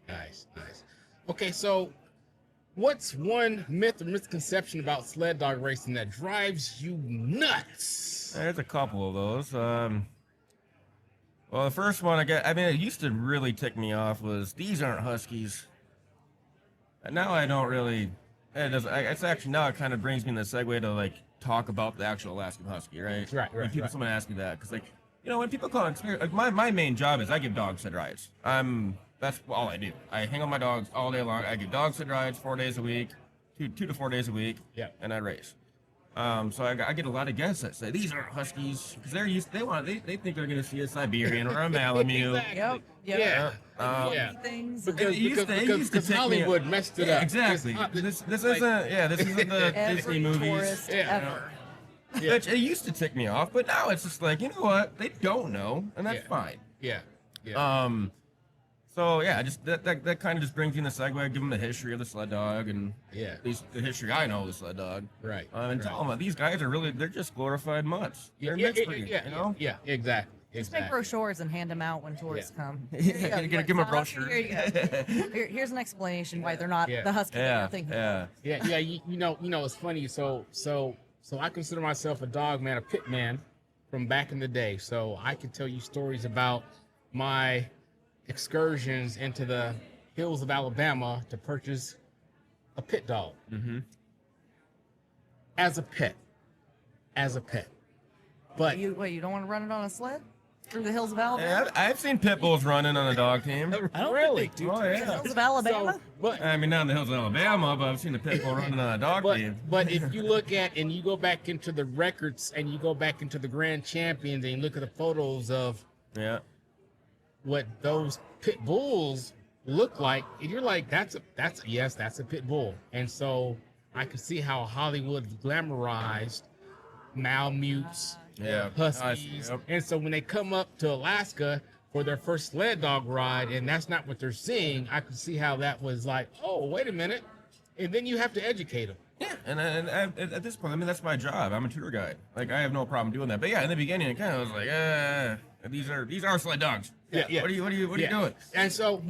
Okay, so what's one myth or misconception about sled dog racing that drives you nuts? There's a couple of those. Well, the first one it used to really tick me off was, these aren't Huskies. And now I don't really. It's actually, now it kind of brings me in the segue to like talk about the actual Alaskan Husky, right? Right. Someone ask me that, because when people call it, like my main job is I give dog sit rides. That's all I do. I hang on my dogs all day long. I give dog sit rides 4 days a week, 2 to 4 days a week. Yeah. And I race. So I get a lot of guests that say, these aren't Huskies, because they think they're gonna see a Siberian or a Malamute. Exactly. Yep. Yeah. Things. Because Hollywood messed it up. Exactly. This isn't the Disney movies. Tourist ever. Yeah. It used to tick me off, but now it's just like, you know what? They don't know, and that's fine. Yeah. So yeah, just that kind of just brings you in the segue. Give them the history of the sled dog, and at least the history I know of the sled dog. Right. And tell them these guys they're just glorfied mutts. They're mixed breed, Yeah, exactly. Just make brochures and hand them out when tourists come. Give them a brochure. Here you go. Here's an explanation why they're not the Husky that you're thinking of. Yeah. It's funny. So I consider myself a dog man, a pit man from back in the day. So I can tell you stories about my excursions into the hills of Alabama to purchase a pit dog. Mm-hmm. As a pet. But You don't want to run it on a sled through the hills of Alabama? Yeah, I've seen pit bulls running on a dog team. I don't Really? think they do. Oh The yeah. hills of Alabama? I mean, not in the hills of Alabama, but I've seen a pit bull running on a dog team. But if you look at and you go back into the records and you go back into the Grand Champions and you look at the photos of what those pit bulls look like, and you're like, that's a pit bull. And so I could see how Hollywood glamorized Malamutes, Huskies. And so when they come up to Alaska for their first sled dog ride and that's not what they're seeing, I could see how that was like, oh, wait a minute. And then you have to educate them. Yeah, and at this point, I mean, that's my job. I'm a tour guide. Like, I have no problem doing that. But yeah, in the beginning, it kind of was like, these are sled dogs. Yeah. What are you doing? And so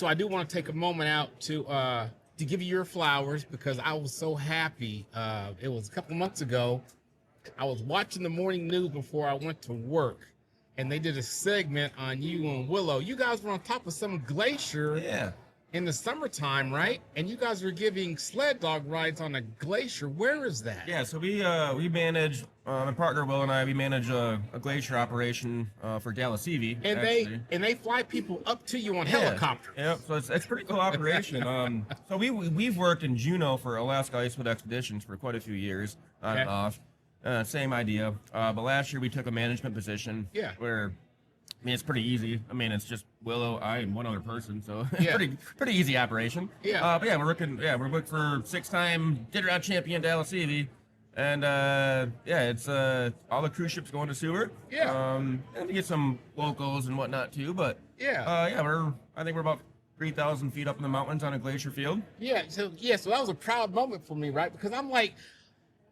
I do want to take a moment out to give you your flowers, because I was so happy. It was a couple months ago. I was watching the morning news before I went to work, and they did a segment on you and Willow. You guys were on top of some glacier in the summertime, right? And you guys were giving sled dog rides on a glacier. Where is that? Yeah, so we manage, my partner Will and I, we manage a glacier operation for Dallas Evie. And they fly people up to you on helicopters. Yeah, so it's pretty cool operation. So we've worked in Juneau for Alaska Icefoot Expeditions for quite a few years on and off. Same idea. But last year we took a management position. Yeah. Where, I mean, it's pretty easy. I mean, it's just Willow, I, and one other person, so pretty easy operation. Yeah. But yeah, we're working for 6-time Iditarod champion Dallas Evie, And yeah, it's all the cruise ships going to Seward. Yeah. And we get some locals and whatnot too. But Yeah. yeah, I think we're about 3,000 feet up in the mountains on a glacier field. So that was a proud moment for me, right? Because I'm like,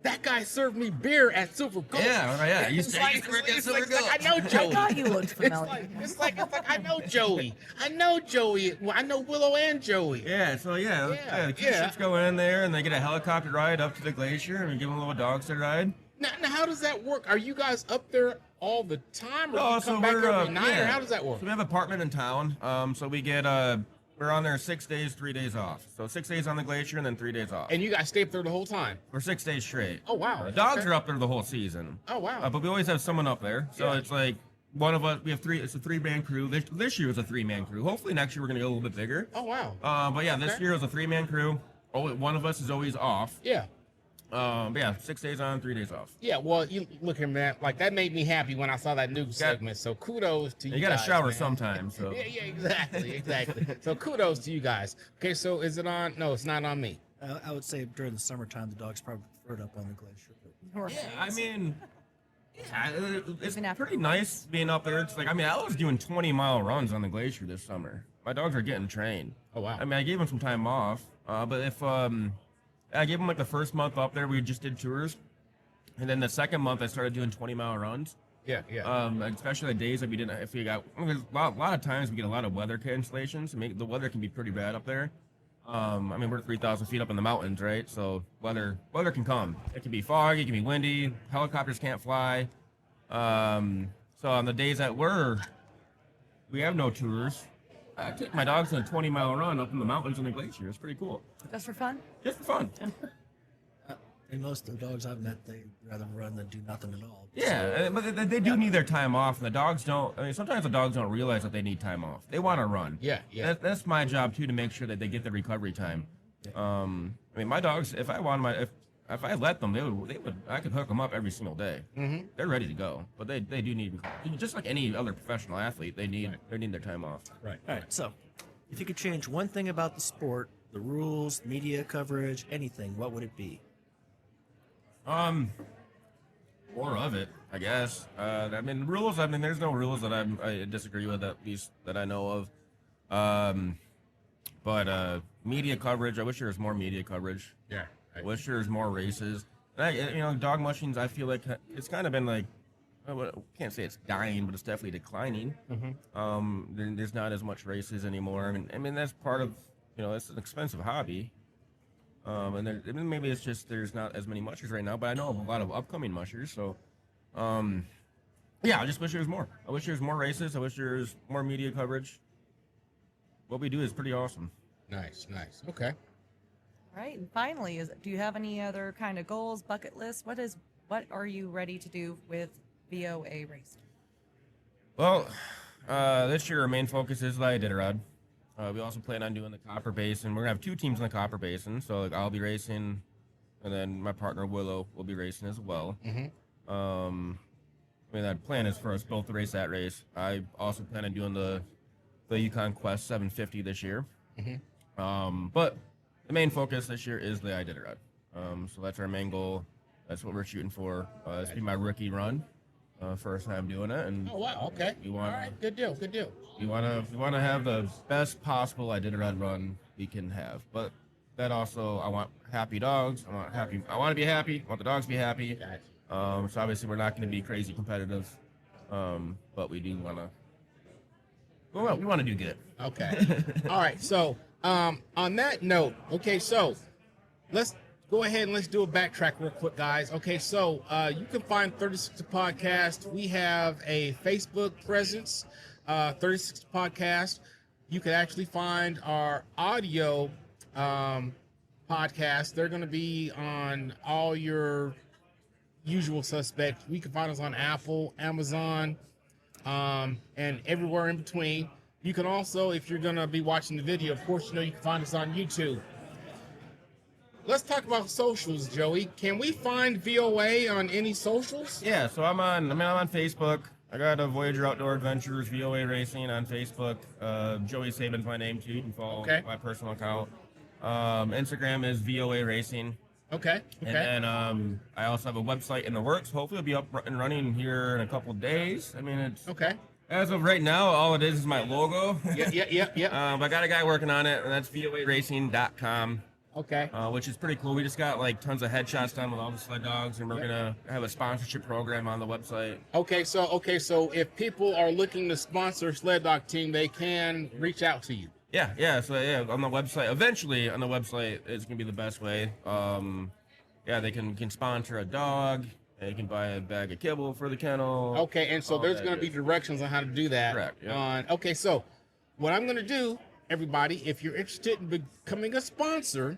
that guy served me beer at Silver Goat. Yeah. You It's like, used to work at Silver Goat. I know Joey. I thought you looked familiar. It's like I know Joey. I know Joey. Well, I know Willow and Joey. Yeah, so the cruise ships go in there and they get a helicopter ride up to the glacier and we give them little dogs to ride. Now, how does that work? Are you guys up there all the time, or do you So come back we're, every night, or how does that work? So we have an apartment in town. So we get we're on there 6 days, 3 days off. So 6 days on the glacier and then 3 days off. And you guys stay up there the whole time? For 6 days straight. Oh, wow. The dogs Okay. are up there the whole season. Oh, wow. But we always have someone up there. So Yeah. it's like one of us. We have three. It's a 3-man crew. This year was a 3-man crew. Hopefully next year we're gonna get a little bit bigger. Oh, wow. But yeah, this Okay. year was a 3-man crew. One of us is always off. Yeah. But yeah, 6 days on, 3 days off. Yeah, well, you look here, man. Like, that made me happy when I saw that new segment. So kudos to you. You gotta guys, shower man. sometime. So Yeah, exactly. So kudos to you guys. Okay, so is it on? No, it's not on me. I would say during the summertime, the dogs probably prefer it up on the glacier. But yeah, I mean, it's Even after pretty nice being up there. It's like, I mean, I was doing 20-mile runs on the glacier this summer. My dogs are getting trained. Oh, wow. I mean, I gave them some time off. But if I gave them like the first month up there, we just did tours, and then the second month I started doing 20-mile runs. Yeah. Especially the days that we didn't. If we got a lot of times we get a lot of weather cancellations. The weather can be pretty bad up there. I mean, we're 3,000 feet up in the mountains, right? So weather can come. It can be foggy, it can be windy. Helicopters can't fly. So on the days that we have no tours, I take my dogs on a 20-mile run up in the mountains on the glacier. It's pretty cool. Just for fun? Just for fun. and most of the dogs I've met, they rather run than do nothing at all. Yeah, but they do need their time off, and the dogs don't. I mean, sometimes the dogs don't realize that they need time off. They want to run. Yeah. That's my job too, to make sure that they get the recovery time. I mean, my dogs, if I let them, they would. I could hook them up every single day. Mm-hmm. They're ready to go, but they do need, just like any other professional athlete, they need their time off. Right. All right, so if you could change one thing about the sport, the rules, media coverage, anything, what would it be? More of it, I guess. I mean, rules. I mean, there's no rules that I disagree with, at least that I know of. But media coverage. I wish there was more media coverage. Yeah. I wish there was more races. Dog mushings. I feel like it's kind of been like, I can't say it's dying, but it's definitely declining. Mm-hmm. There's not as much races anymore. I mean that's part of, it's an expensive hobby. And maybe it's just there's not as many mushers right now, but I know of a lot of upcoming mushers. So, yeah, I just wish there was more. I wish there was more races. I wish there was more media coverage. What we do is pretty awesome. Nice. Okay. All right. And finally, do you have any other kind of goals, bucket list? What are you ready to do with VOA racing? Well, this year our main focus is the Iditarod. We also plan on doing the Copper Basin. We're gonna have 2 teams in the Copper Basin, so I'll be racing, and then my partner Willow will be racing as well. Mm-hmm. I mean, that plan is for us both to race that race. I also plan on doing the Yukon Quest 750 this year. Mm-hmm. But the main focus this year is the Iditarod. So that's our main goal. That's what we're shooting for. This will be my rookie run, first time doing it, and Oh, wow. Okay. We want- All right. Good deal. we want to have the best possible Iditarod run we can have. But that also, I want happy dogs. I want to be happy. I want the dogs to be happy. Gotcha. So obviously we're not going to be crazy competitive, but we do want to. Well, we want to do good. Okay. All right. So, on that note, okay, so let's go ahead and let's do a backtrack real quick, guys. Okay, so you can find 3060 Podcast. We have a Facebook presence, 3060 Podcast. You can actually find our audio podcasts. They're going to be on all your usual suspects. We can find us on Apple, Amazon, and everywhere in between. You can also, if you're going to be watching the video, of course, you can find us on YouTube. Let's talk about socials, Joey. Can we find VOA on any socials? Yeah, so I'm on Facebook. I got a Voyager Outdoor Adventures VOA Racing on Facebook. Joey Sabin's my name too. You can follow my personal account. Instagram is VOA Racing. Okay. And then I also have a website in the works. Hopefully it'll be up and running here in a couple days. I mean, it's Okay. as of right now, all it is my logo. Yeah. I got a guy working on it, and that's voaracing.com. Okay. Which is pretty cool. We just got like tons of headshots done with all the sled dogs, and we're gonna have a sponsorship program on the website. Okay. So if people are looking to sponsor Sled Dog Team, they can reach out to you. Yeah. So on the website, eventually on the website is gonna be the best way. They can sponsor a dog. They can buy a bag of kibble for the kennel. Okay, and so there's going to be directions on how to do that. Correct. Yep. Okay, so what I'm going to do, everybody, if you're interested in becoming a sponsor,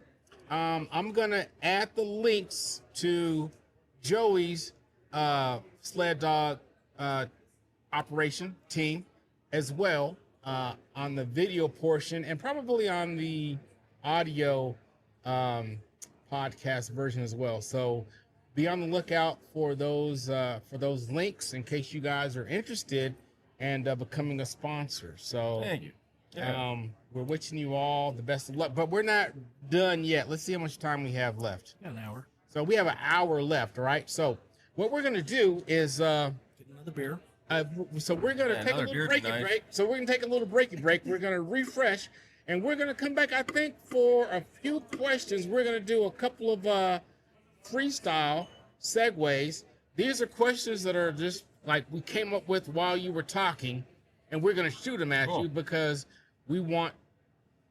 I'm going to add the links to Joey's sled dog operation team as well on the video portion and probably on the audio podcast version as well. So be on the lookout for those links in case you guys are interested and becoming a sponsor. So thank you. Yeah. We're wishing you all the best of luck, but we're not done yet. Let's see how much time we have left. Got an hour. So we have an hour left, all right? So what we're going to do is Get another beer. so we're going to take a little break. So we're going to take a little break. We're going to refresh, and we're going to come back, I think, for a few questions. We're going to do a couple of freestyle segues. These are questions that are just like we came up with while you were talking, and we're going to shoot them at you because we want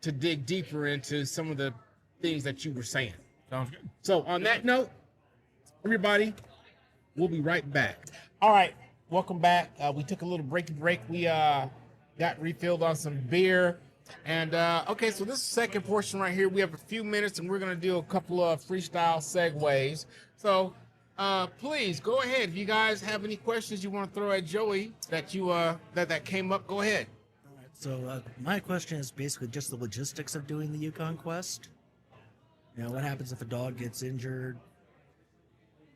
to dig deeper into some of the things that you were saying. Sounds good. So on that note, everybody, we'll be right back. All right, welcome back. We took a little break. We got refilled on some beer. And okay, so this second portion right here, we have a few minutes, and we're gonna do a couple of freestyle segues. So please go ahead. If you guys have any questions you want to throw at Joey that you that came up, go ahead. All right. So my question is basically just the logistics of doing the Yukon Quest. You know, what happens if a dog gets injured?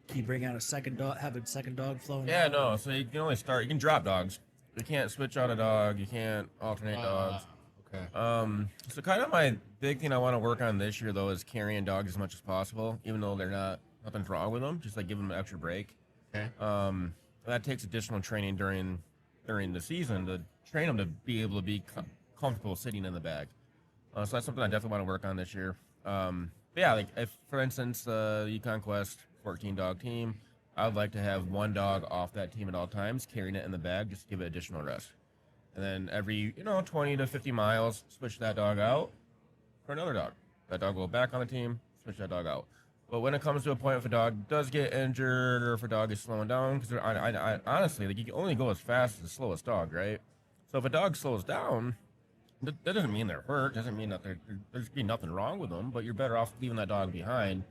Can you bring out a second dog? Have a second dog flown? Yeah, no. So you can only start. You can drop dogs. You can't switch out a dog. You can't alternate dogs. Okay. So kind of my big thing I want to work on this year though is carrying dogs as much as possible, even though nothing's wrong with them. Just like give them an extra break. Okay. That takes additional training during the season to train them to be able to be comfortable sitting in the bag. So that's something I definitely want to work on this year. But yeah, like if for instance Yukon Quest 14 dog team, I would like to have one dog off that team at all times, carrying it in the bag, just to give it additional rest. And then every 20 to 50 miles, switch that dog out for another dog. That dog will go back on the team, switch that dog out. But when it comes to a point if a dog does get injured or if a dog is slowing down, because I honestly, like you can only go as fast as the slowest dog, right? So if a dog slows down, that doesn't mean they're hurt, doesn't mean that there's nothing wrong with them, but you're better off leaving that dog behind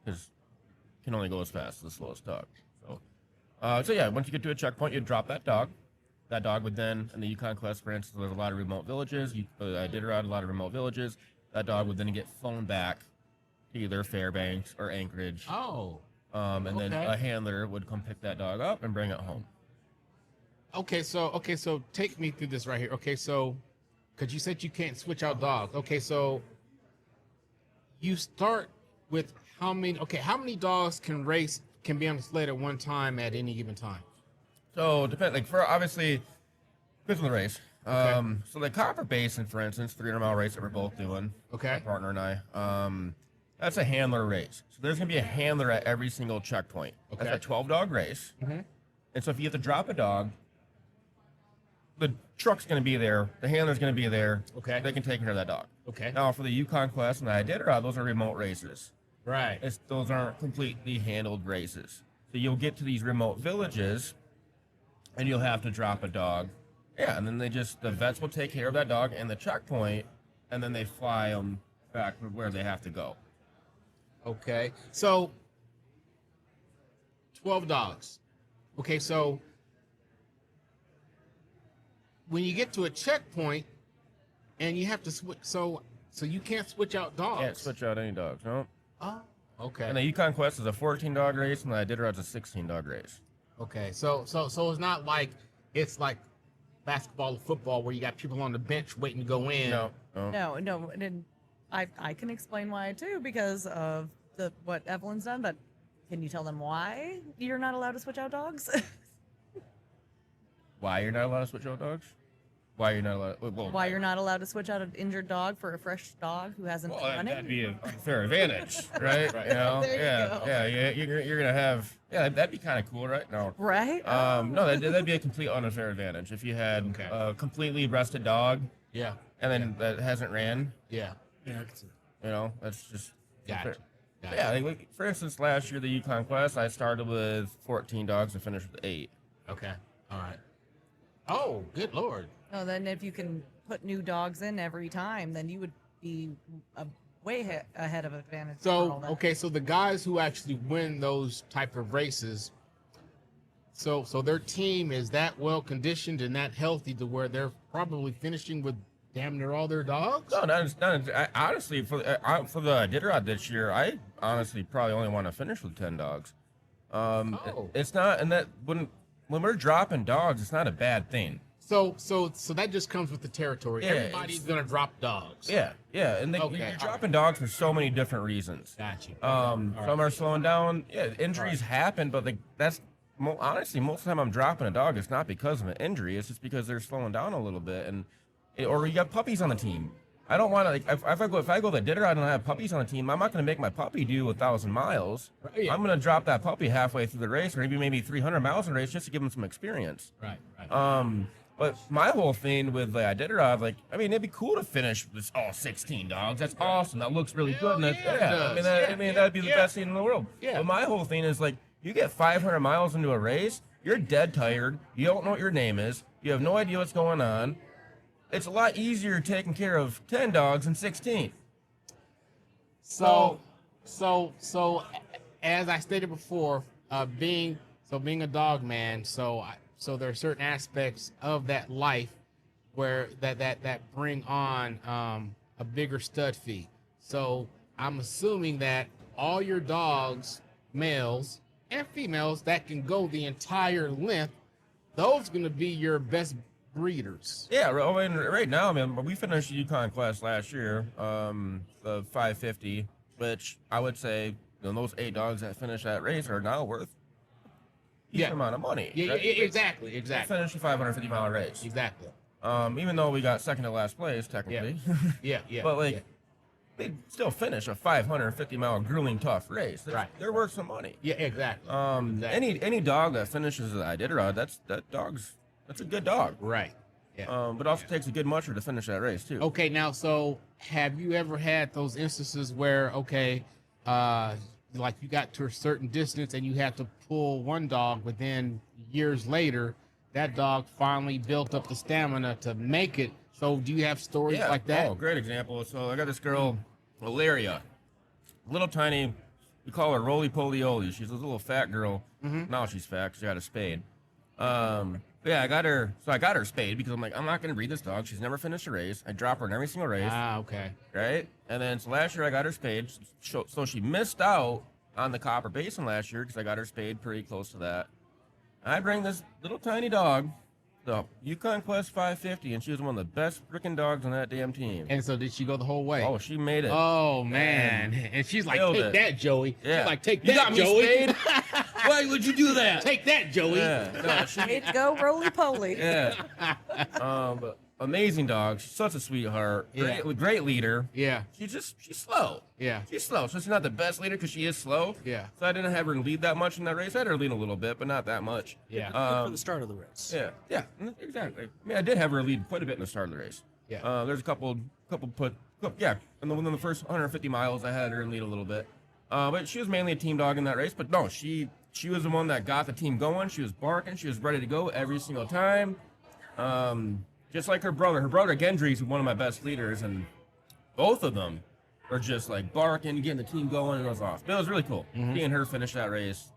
because it can only go as fast as the slowest dog. So yeah, once you get to a checkpoint, you drop that dog. That dog would then, in the Yukon Quest, for instance, there's a lot of remote villages. I did around a lot of remote villages. That dog would then get flown back to either Fairbanks or Anchorage. Oh. And then a handler would come pick that dog up and bring it home. Okay, so take me through this right here. Okay, so because you said you can't switch out dogs. Okay, so you start with how many dogs can be on the sled at one time at any given time? So depend for obviously depends on the race. Okay. So the Copper Basin, for instance, 300-mile race that we're both doing. Okay. My partner and I. That's a handler race. So there's gonna be a handler at every single checkpoint. Okay. That's a 12-dog race. Mm-hmm. And so if you have to drop a dog, the truck's gonna be there. The handler's gonna be there. Okay. They can take care of that dog. Okay. Now for the Yukon Quest and the Iditarod, those are remote races. Right. Those aren't completely handled races. So you'll get to these remote villages, and you'll have to drop a dog. Yeah, and then the vets will take care of that dog in the checkpoint, and then they fly them back where they have to go. Okay. So 12 dogs. Okay, so when you get to a checkpoint and you have to switch, so you can't switch out dogs. Can't switch out any dogs, no. Oh, okay. And the Yukon Quest is a 14-dog race, and the Iditarod's a 16-dog race. Okay, so it's not like it's like basketball or football where you got people on the bench waiting to go in. No, and I can explain why too, because of what Evelyn's done, but can you tell them why you're not allowed to switch out dogs? Why you're not allowed to switch out dogs? Why you're not allowed? Well, Why you're not allowed to switch out an injured dog for a fresh dog who hasn't been running? that'd be a fair advantage, right? You know, There you go. you're gonna have, that'd be kind of cool, right? No, Right? no, that'd be a complete unfair advantage if you had a completely rested dog, Yeah. and then that hasn't ran. Yeah. Yeah, I can see that. You know, that's just Gotcha. Gotcha. Yeah, like, for instance, last year the Yukon Quest, I started with 14 dogs and finished with 8. Okay. All right. Oh, good Lord. Oh, then if you can put new dogs in every time, then you would be way ahead of advantage. for all So, that. okay, so the guys who actually win those type of races, so their team is that well conditioned and that healthy to where they're probably finishing with damn near all their dogs? No, honestly, for the Iditarod this year, I honestly probably only want to finish with 10 dogs. It's not, and that when we're dropping dogs, it's not a bad thing. So that just comes with the territory. Yeah, Everybody's gonna drop dogs. Yeah, and Okay, you're all dropping dogs for so many different reasons. Got you. Some are slowing down. Yeah, injuries happen, but that's honestly most of the time I'm dropping a dog. It's not because of an injury. It's just because they're slowing down a little bit, or you got puppies on the team. I don't want to if I go to the Iditarod and I have puppies on the team, I'm not going to make my puppy do 1,000 miles. Yeah. I'm going to drop that puppy halfway through the race, or maybe 300 miles in the race, just to give him some experience. Right. But my whole thing with the Iditarod, it'd be cool to finish with all 16 dogs. That's awesome. That looks really good. And that'd be the best thing in the world. Yeah. But my whole thing is you get 500 miles into a race, you're dead tired. You don't know what your name is. You have no idea what's going on. It's a lot easier taking care of 10 dogs than 16. So as I stated before, being a dog man, so there are certain aspects of that life where that bring on a bigger stud fee. So I'm assuming that all your dogs, males and females, that can go the entire length, those are going to be your best breeders. Yeah, right now, we finished the Yukon Quest last year, the 550, which I would say those 8 dogs that finished that race are now worth a decent amount of money. Yeah, right? exactly. They finished a 550-mile race. Exactly. Even though we got second to last place, technically. Yeah. But they still finish a 550-mile grueling tough race. They're worth some money. Yeah, exactly. Any dog that finishes the Iditarod, that's a good dog. Right. Yeah. But also takes a good musher to finish that race too. Okay, now, so have you ever had those instances where, like you got to a certain distance and you had to pull one dog, but then years later, that dog finally built up the stamina to make it? So do you have stories like that? Oh, great example. So I got this girl, Valeria, little tiny, we call her roly-poly-oly. She's a little fat girl. Mm-hmm. Now she's fat because she had a spade. I got her spayed because I'm not going to breed this dog. She's never finished a race. I drop her in every single race. Ah, okay. Right? And then, so last year I got her spayed. So she missed out on the Copper Basin last year because I got her spayed pretty close to that. I bring this little tiny dog, the Yukon Quest 550, and she was one of the best freaking dogs on that damn team. And so did she go the whole way? Oh, she made it. Oh, man. And she's like, Nailed take it. that, Joey. Yeah. She's like, take You that, got me Joey. spayed? Why would you do that? Take that, Joey. Yeah. No, she, Way to go, roly poly. yeah. But amazing dog. She's such a sweetheart. Yeah. Great leader. Yeah. She's slow. Yeah. She's slow. So she's not the best leader because she is slow. Yeah. So I didn't have her lead that much in that race. I had her lead a little bit, but not that much. Yeah. Good for the start of the race. Yeah, exactly. I mean, I did have her lead quite a bit in the start of the race. Yeah. There's a couple and then within the first 150 miles, I had her lead a little bit. But she was mainly a team dog in that race. But no, she was the one that got the team going. She was barking. She was ready to go every single time. Just like her brother. Her brother Gendry is one of my best leaders, and both of them are just like barking, getting the team going, and it was awesome. But it was really cool. Seeing her finish that race,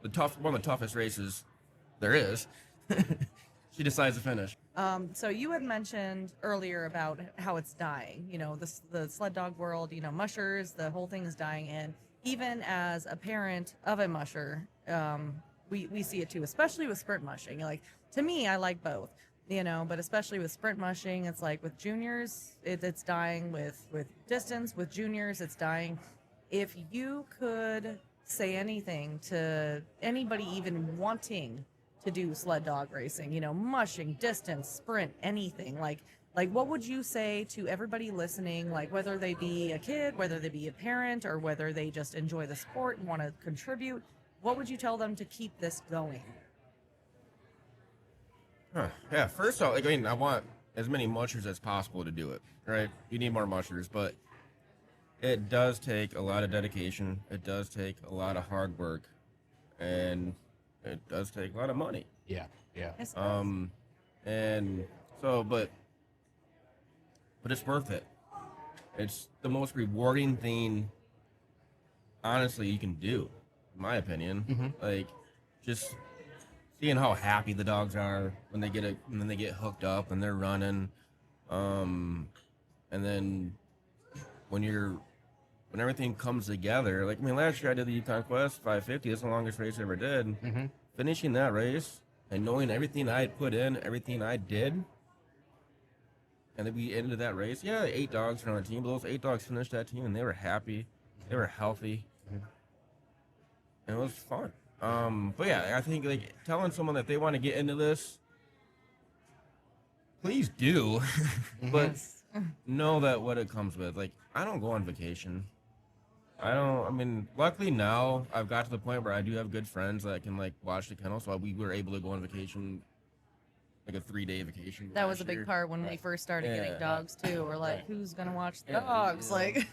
one of the toughest races there is. She decides to finish. So you had mentioned earlier about how it's dying. The sled dog world, mushers, the whole thing is dying. And even as a parent of a musher, we see it too, especially with sprint mushing. To me, I like both, but especially with sprint mushing, it's like with juniors, it's dying. With distance, with juniors, it's dying. if you could say anything to anybody even wanting to do sled dog racing, you know, mushing, distance, sprint, anything, like what would you say to everybody listening, like whether they be a kid, whether they be a parent, or whether they just enjoy the sport and want to contribute? What would you tell them to keep this going? Yeah, first off, like, I mean, I want as many mushers as possible to do it, right? You need more mushers, but it does take a lot of dedication. It does take a lot of hard work, and it does take a lot of money. Yeah. Yes, And so, but it's worth it. It's the most rewarding thing, honestly, you can do, in my opinion. Like, just seeing how happy the dogs are when they get hooked up and they're running, and then when everything comes together. Like, I mean, last year I did the Yukon Quest 550. That's the longest race I ever did. Finishing that race and knowing everything I had put in, everything I did, and then we ended that race. Yeah, 8 dogs were on the team, but those 8 dogs finished that team, and they were happy. They were healthy. And it was fun. But yeah, I think, like, telling someone that they want to get into this, please do. But know that what it comes with. Like, I don't go on vacation. I mean, luckily now I've got to the point where I do have good friends that can, like, watch the kennel, so we were able to go on vacation, like a 3-day vacation. that was a last big year. part when we first started Yeah. getting dogs too. We're like, who's gonna watch the Yeah, dogs? yeah. Like,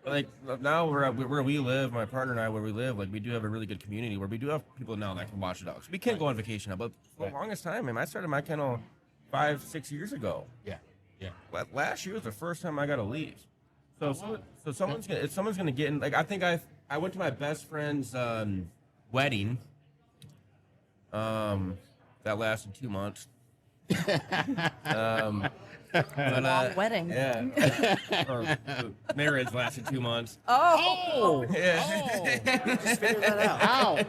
Like, now where we live, my partner and I, where we live, like, we do have a really good community where we do have people now that can watch the dogs. We can't go on vacation now, but for the longest time, man, I started my kennel 5-6 years ago. Yeah. Last year was the first time I got to leave. So someone's gonna get in. Like, I think I went to my best friend's wedding. That lasted 2 months. But, long wedding. Yeah. Or, marriage lasted 2 months. Oh, Yeah. Just figure that out.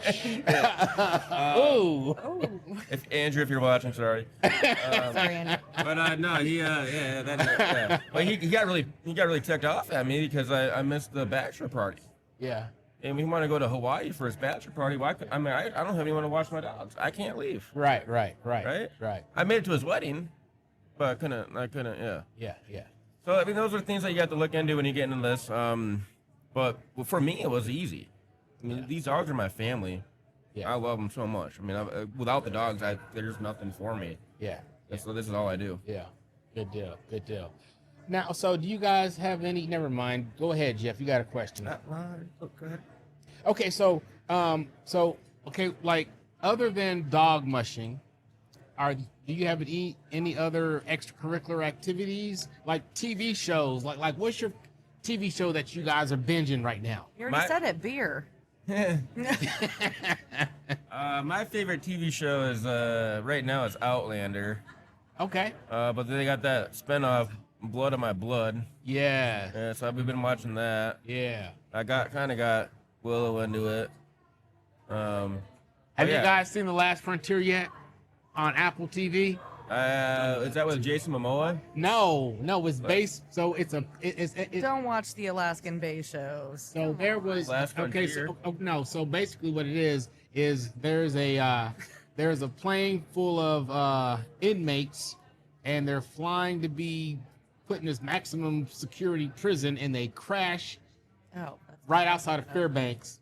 Ouch. Ooh. If you're watching, sorry. sorry, Andrew. But no, yeah. But he got really ticked off at me because I missed the bachelor party. Yeah. And we want to go to Hawaii for his bachelor party. I don't have anyone to watch my dogs. I can't leave. Right. Right? I made it to his wedding, but I couldn't, yeah. Yeah. So, I mean, those are things that you have to look into when you get into this. But for me, it was easy. I mean, these dogs are my family. Yeah. I love them so much. I mean, without the dogs, there's nothing for me. Yeah. So this is all I do. Yeah. Good deal. Now, so do you guys have any? Never mind. Go ahead, Jeff. You got a question. Go ahead. Okay, so like, other than dog mushing, do you have any other extracurricular activities, like TV shows? Like what's your TV show that you guys are binging right now? You already said it, beer. My favorite TV show is right now is Outlander. Okay. But they got that spinoff, Blood of My Blood. Yeah. Yeah, so I've been watching that. Yeah. I got Willow into it. Have you guys seen The Last Frontier yet on Apple TV? Is that with Jason Momoa? No, it's based. So it's Don't watch the Alaskan Bay shows. So there was Last okay. Frontier? So no. So basically, what it is there's a plane full of inmates, and they're flying to be put in this maximum security prison, and they crash Oh, right outside of Fairbanks,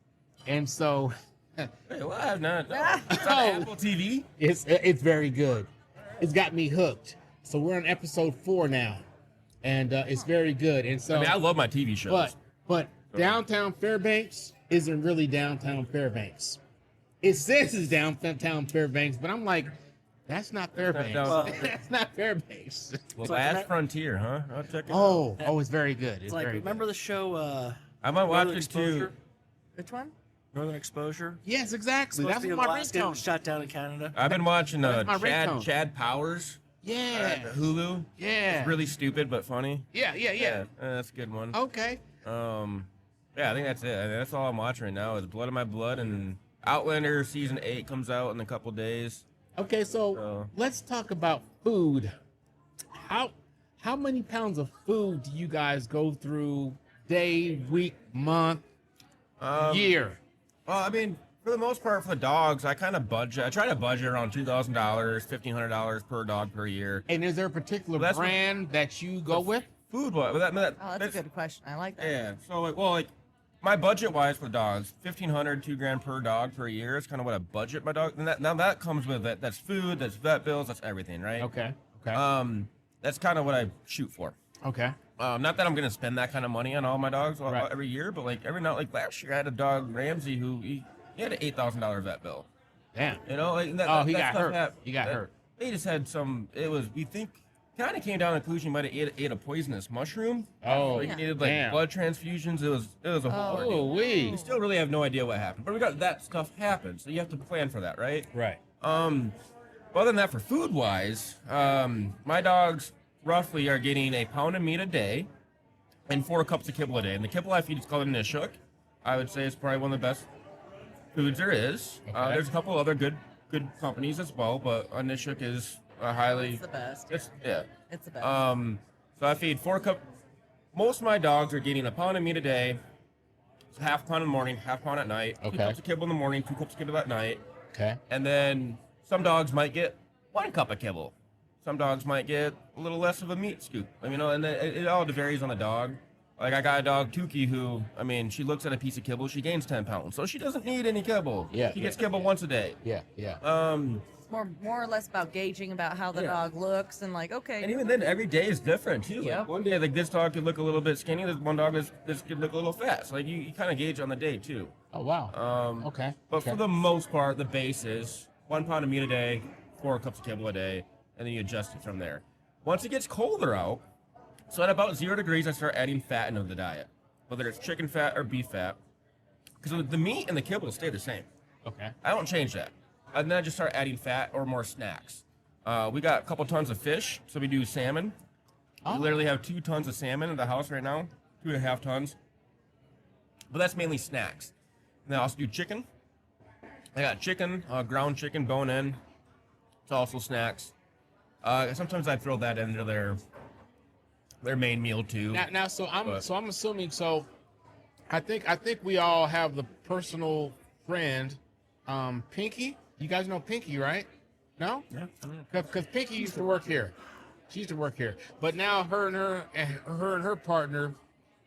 and so Wait, what? No. It's on Apple TV? it's very good. It's got me hooked. So we're on episode 4 now, and it's very good. And so I mean, I love my TV shows. But downtown Fairbanks isn't really downtown Fairbanks. It says it's downtown Fairbanks, but I'm like, that's not Fairbanks. downtown. That's not Fairbanks. Well, Last Frontier, huh? I'll check it out. Oh, it's very good. It's It's like, very remember the show I might watch Northern it too. Exposure? which one? Northern Exposure? good. Yes, exactly. Supposed That's to be what my Alaskan, ringtone. shot down in Canada. I've been watching That's my ringtone. Chad Powers Yeah. Hulu. Yeah. It's really stupid but funny. Yeah. That's a good one. Okay. Yeah, I think that's it. I mean, that's all I'm watching right now is Blood of My Blood, and Outlander season 8 comes out in a couple days. Okay, so let's talk about food. How many pounds of food do you guys go through day, week, month? year? Well, I mean, for the most part, for the dogs, I kind of budget. I try to budget around $2,000, $1,500 per dog per year. And is there a particular brand that you go with? Food, Oh, that's a good question. I like that. Yeah. So, like my budget-wise for dogs, $1,500, $2,000 per dog per year is kind of what I budget my dog. And that comes with it. That's food, that's vet bills, that's everything, right? Okay. That's kind of what I shoot for. Okay. Not that I'm gonna spend that kind of money on all my dogs every year, but like every now, like last year, I had a dog Ramsey who he had an $8,000 vet bill. Damn. You know, like He got hurt. He got hurt. He just had some. We think kind of came down to the conclusion he might have ate a poisonous mushroom. Oh, He needed like blood transfusions. It was a whole ordeal. Oh, We still really have no idea what happened, but we got that stuff happened, so you have to plan for that, right? Right. Other than that, for food wise, my dogs roughly are getting a pound of meat a day and 4 cups of kibble a day. And the kibble I feed is called a nishuk. I would say it's probably one of the best foods there is. Okay. There's a couple other good companies as well, but a nishuk is highly. It's the best. It's the best. So I feed 4 cup. Most of my dogs are getting a pound of meat a day. It's half pound in the morning, half pound at night. Okay. 2 cups of kibble in the morning, 2 cups of kibble at night. Okay. And then some dogs might get 1 cup of kibble. Some dogs might get a little less of a meat scoop. You know, and it all varies on the dog. Like I got a dog, Tuki, who, I mean, she looks at a piece of kibble, she gains 10 pounds. So she doesn't need any kibble. Yeah. She gets kibble once a day. Yeah. It's more or less about gauging about how the dog looks and like, okay. And even then, every day is different too. Yep. Like one day, like this dog could look a little bit skinny. This one dog this could look a little fat. So like you kind of gauge on the day too. Oh, wow. Okay. But for the most part, the base is 1 pound of meat a day, 4 cups of kibble a day, and then you adjust it from there. Once it gets colder out, so at about 0 degrees, I start adding fat into the diet, whether it's chicken fat or beef fat, because the meat and the kibble stay the same. Okay. I don't change that. And then I just start adding fat or more snacks. We got a couple tons of fish, so we do salmon. Oh. We literally have 2 tons of salmon in the house right now, 2.5 tons. But that's mainly snacks. And then I also do chicken. I got chicken, ground chicken, bone in. It's also snacks. Sometimes I throw that into their main meal too. Now, so I'm assuming. So, I think we all have the personal friend, Pinky. You guys know Pinky, right? No? Yeah. Because Pinky used to work here. She used to work here, but now her and her partner,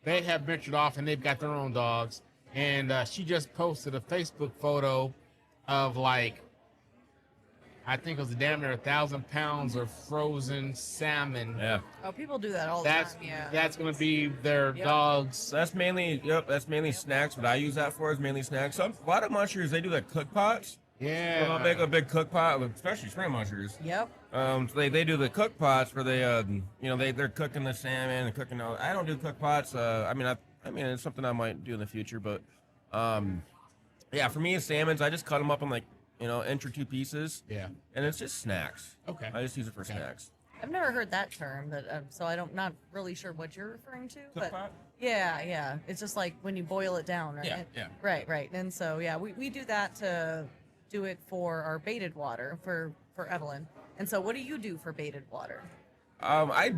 they have ventured off and they've got their own dogs. And she just posted a Facebook photo of like, I think it was damn near 1,000 pounds of frozen salmon. Yeah. Oh, people do that all the time. Yeah. That's going to be their dogs. So that's mainly snacks. What I use that for is mainly snacks. A lot of mushers, they do like cook pots. Yeah. So I'll make a big cook pot, especially spring mushers. Yep. So they do the cook pots where they're cooking the salmon and cooking all. I don't do cook pots. I mean it's something I might do in the future, but yeah, for me, salmons, I just cut them up in like, inch or 2 pieces. Yeah. And it's just snacks. Okay. I just use it for snacks. I've never heard that term, but so not really sure what you're referring to. Cook But pot? yeah, it's just like when you boil it down, right? Yeah. Right. And so yeah, we do that to do it for our baited water for Evelyn. And so what do you do for baited water? I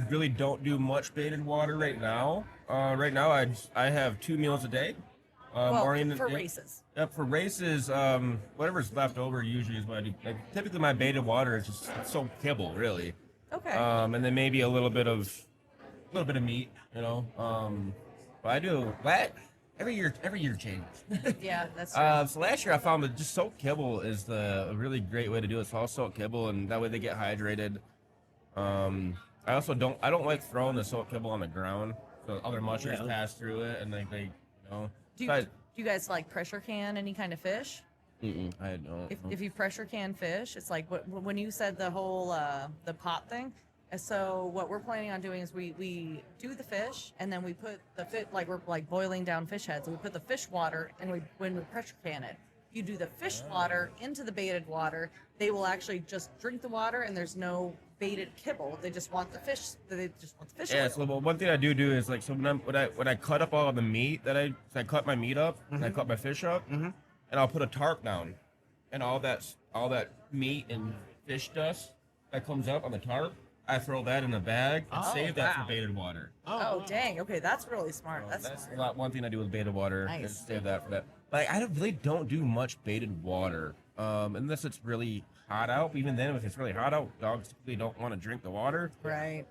really don't do much baited water right now. Right now I have 2 meals a day. Morning for and races. Yep, for races, whatever's left over usually is what I do. Like, typically my baited water is just so kibble, really. Okay. And then maybe a little bit of meat, But I do that every year changes. Yeah, that's true. So last year I found that just soaked kibble is a really great way to do it. So I'll soak kibble, and that way they get hydrated. I also don't like throwing the soaked kibble on the ground, so other mushers pass through it, and they. Do you guys like pressure can any kind of fish? I don't. If you pressure can fish, it's like when you said the whole the pot thing. So what we're planning on doing is we do the fish, and then we put the like we're like boiling down fish heads. We put the fish water, and when we pressure can it, you do the fish water into the baited water. They will actually just drink the water, and there's no baited kibble. They just want the fish. Yeah. Oil. So one thing I do is like, so when I cut up all of the meat I cut my meat up and I cut my fish up, and I'll put a tarp down, and all that meat and fish dust that comes up on the tarp, I throw that in a bag and Oh, save that wow. for baited water. Oh, dang. Okay, that's really smart. That's That's smart. one thing I do with baited water. Nice. Is save that for that. Like I really don't do much baited water, unless it's really hot out. Even then, if it's really hot out, dogs typically don't want to drink the water. Right.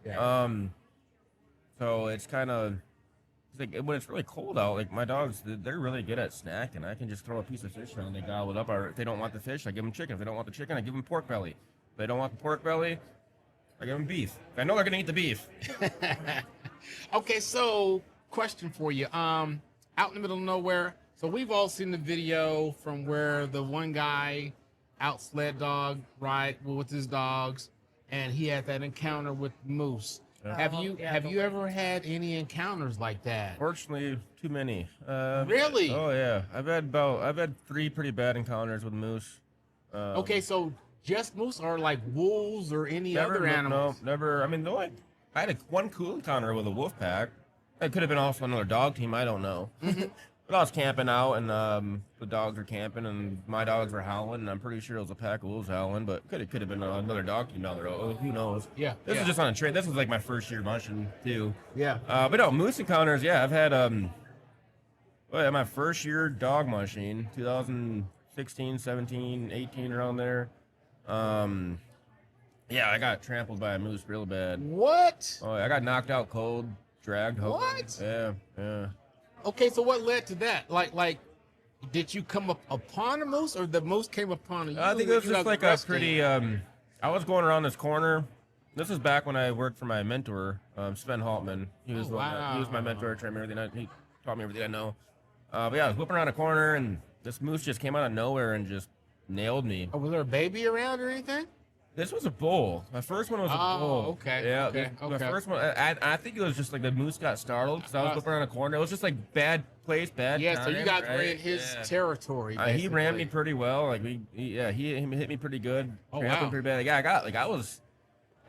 So it's kind of like when it's really cold out. Like my dogs, they're really good at snacking. I can just throw a piece of fish on and they gobble it up. Or if they don't want the fish, I give them chicken. If they don't want the chicken, I give them pork belly. If they don't want the pork belly, I give them beef. I know they're gonna eat the beef. Okay, so question for you. Out in the middle of nowhere. So we've all seen the video from where the one guy out sled dog ride with his dogs, and he had that encounter with moose. Yeah. Have you ever had any encounters like that? Fortunately, too many. Really? Oh yeah, I've had 3 pretty bad encounters with moose. Okay, so just moose or like wolves or any other animals? No, never. I mean, I had one cool encounter with a wolf pack. It could have been also another dog team. I don't know. But I was camping out, and the dogs were camping, and my dogs were howling, and I'm pretty sure it was a pack of wolves howling, but could have been another dog team down the road. Who knows? Yeah. This yeah. was just on a trip. This was like my first year mushing too. Yeah. But no, moose encounters. Yeah, I've had my first year dog mushing, 2016, 17, 18, around there. Yeah, I got trampled by a moose real bad. What? Oh, I got knocked out cold, dragged home. What? Yeah. Okay, so what led to that? Like, did you come up upon a moose, or the moose came upon you? I think it was You just like a aggressed pretty. him? I was going around this corner. This is back when I worked for my mentor, Sven Haltman. He was wow. he was my mentor, trained me everything. He taught me everything I know. But yeah, I was whipping around a corner, and this moose just came out of nowhere and just nailed me. Oh, was there a baby around or anything? This was a bull. My first one was a bull. Okay. Yeah, Okay. the first one. I think it was just like the moose got startled because I was whipping around a corner. It was just like bad place, bad. Yeah. So you time, guys right? were in his Yeah. territory. He rammed me basically. pretty well. Like he hit me pretty good. Oh, Trampled wow. pretty bad. Yeah, I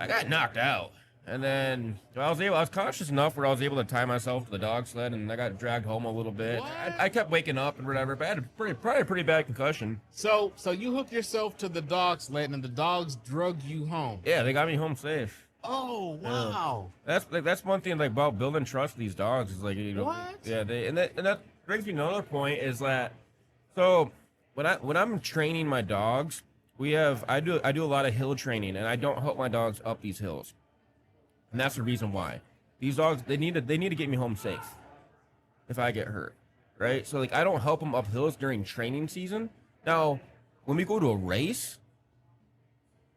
got knocked out, and then I was conscious enough where I was able to tie myself to the dog sled, and I got dragged home a little bit. What? I kept waking up and whatever, but I had probably a pretty bad concussion. So you hooked yourself to the dog sled, and the dogs drugged you home. Yeah, they got me home safe. Oh wow. That's one thing like about building trust with these dogs is like What? Yeah, and that brings me to another point is that so when I'm training my dogs, I do a lot of hill training, and I don't help my dogs up these hills, and that's the reason why. These dogs they need to get me home safe if I get hurt, right? So like I don't help them up hills during training season. Now when we go to a race,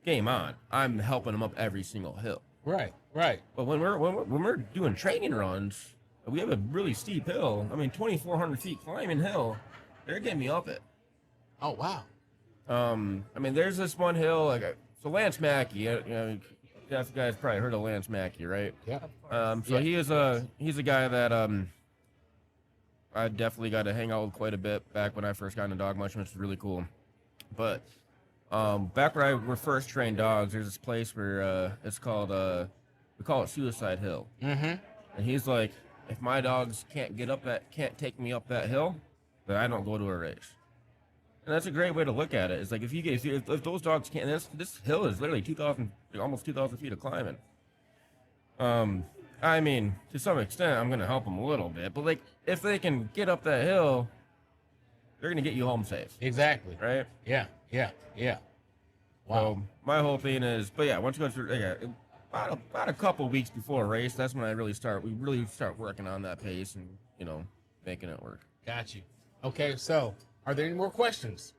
game on. I'm helping them up every single hill. Right. But when we're doing training runs, we have a really steep hill. I mean, 2,400 feet climbing hill. They're getting me up it. Oh wow. I mean, there's this one hill so Lance Mackey. You guys probably heard of Lance Mackey, right? Yeah. So he's a guy that I definitely got to hang out with quite a bit back when I first got into dog mushing, which was really cool. But back when I were first trained dogs, there's this place where it's called we call it Suicide Hill. Mm-hmm. And he's like, if my dogs can't take me up that hill, then I don't go to a race. And that's a great way to look at it. It's like if those dogs can't, this hill is literally almost 2,000 feet of climbing. I mean, to some extent, I'm gonna help them a little bit, but like if they can get up that hill, they're gonna get you home safe, Exactly. right? Yeah. Wow. So my whole thing is, but yeah, once you go through, about a couple weeks before a race, that's when we really start working on that pace and making it work. Got you. Okay, so are there any more questions?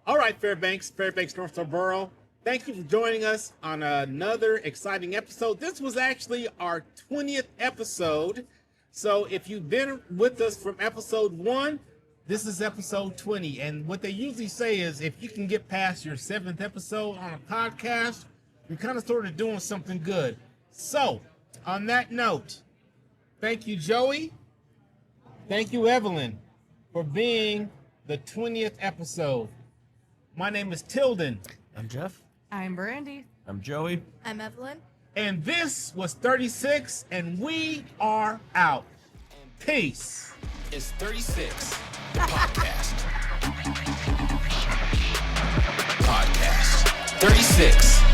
All right, Fairbanks, North Star Borough. Thank you for joining us on another exciting episode. This was actually our 20th episode. So if you've been with us from episode 1, this is episode 20. And what they usually say is if you can get past your 7th episode on a podcast, you're kind of sort of doing something good. So on that note, thank you, Joey. Thank you, Evelyn, for being the 20th episode. My name is Tilden. I'm Jeff. I'm Brandy. I'm Joey. I'm Evelyn. And this was 36, and we are out. Peace. It's 36, the podcast. 36.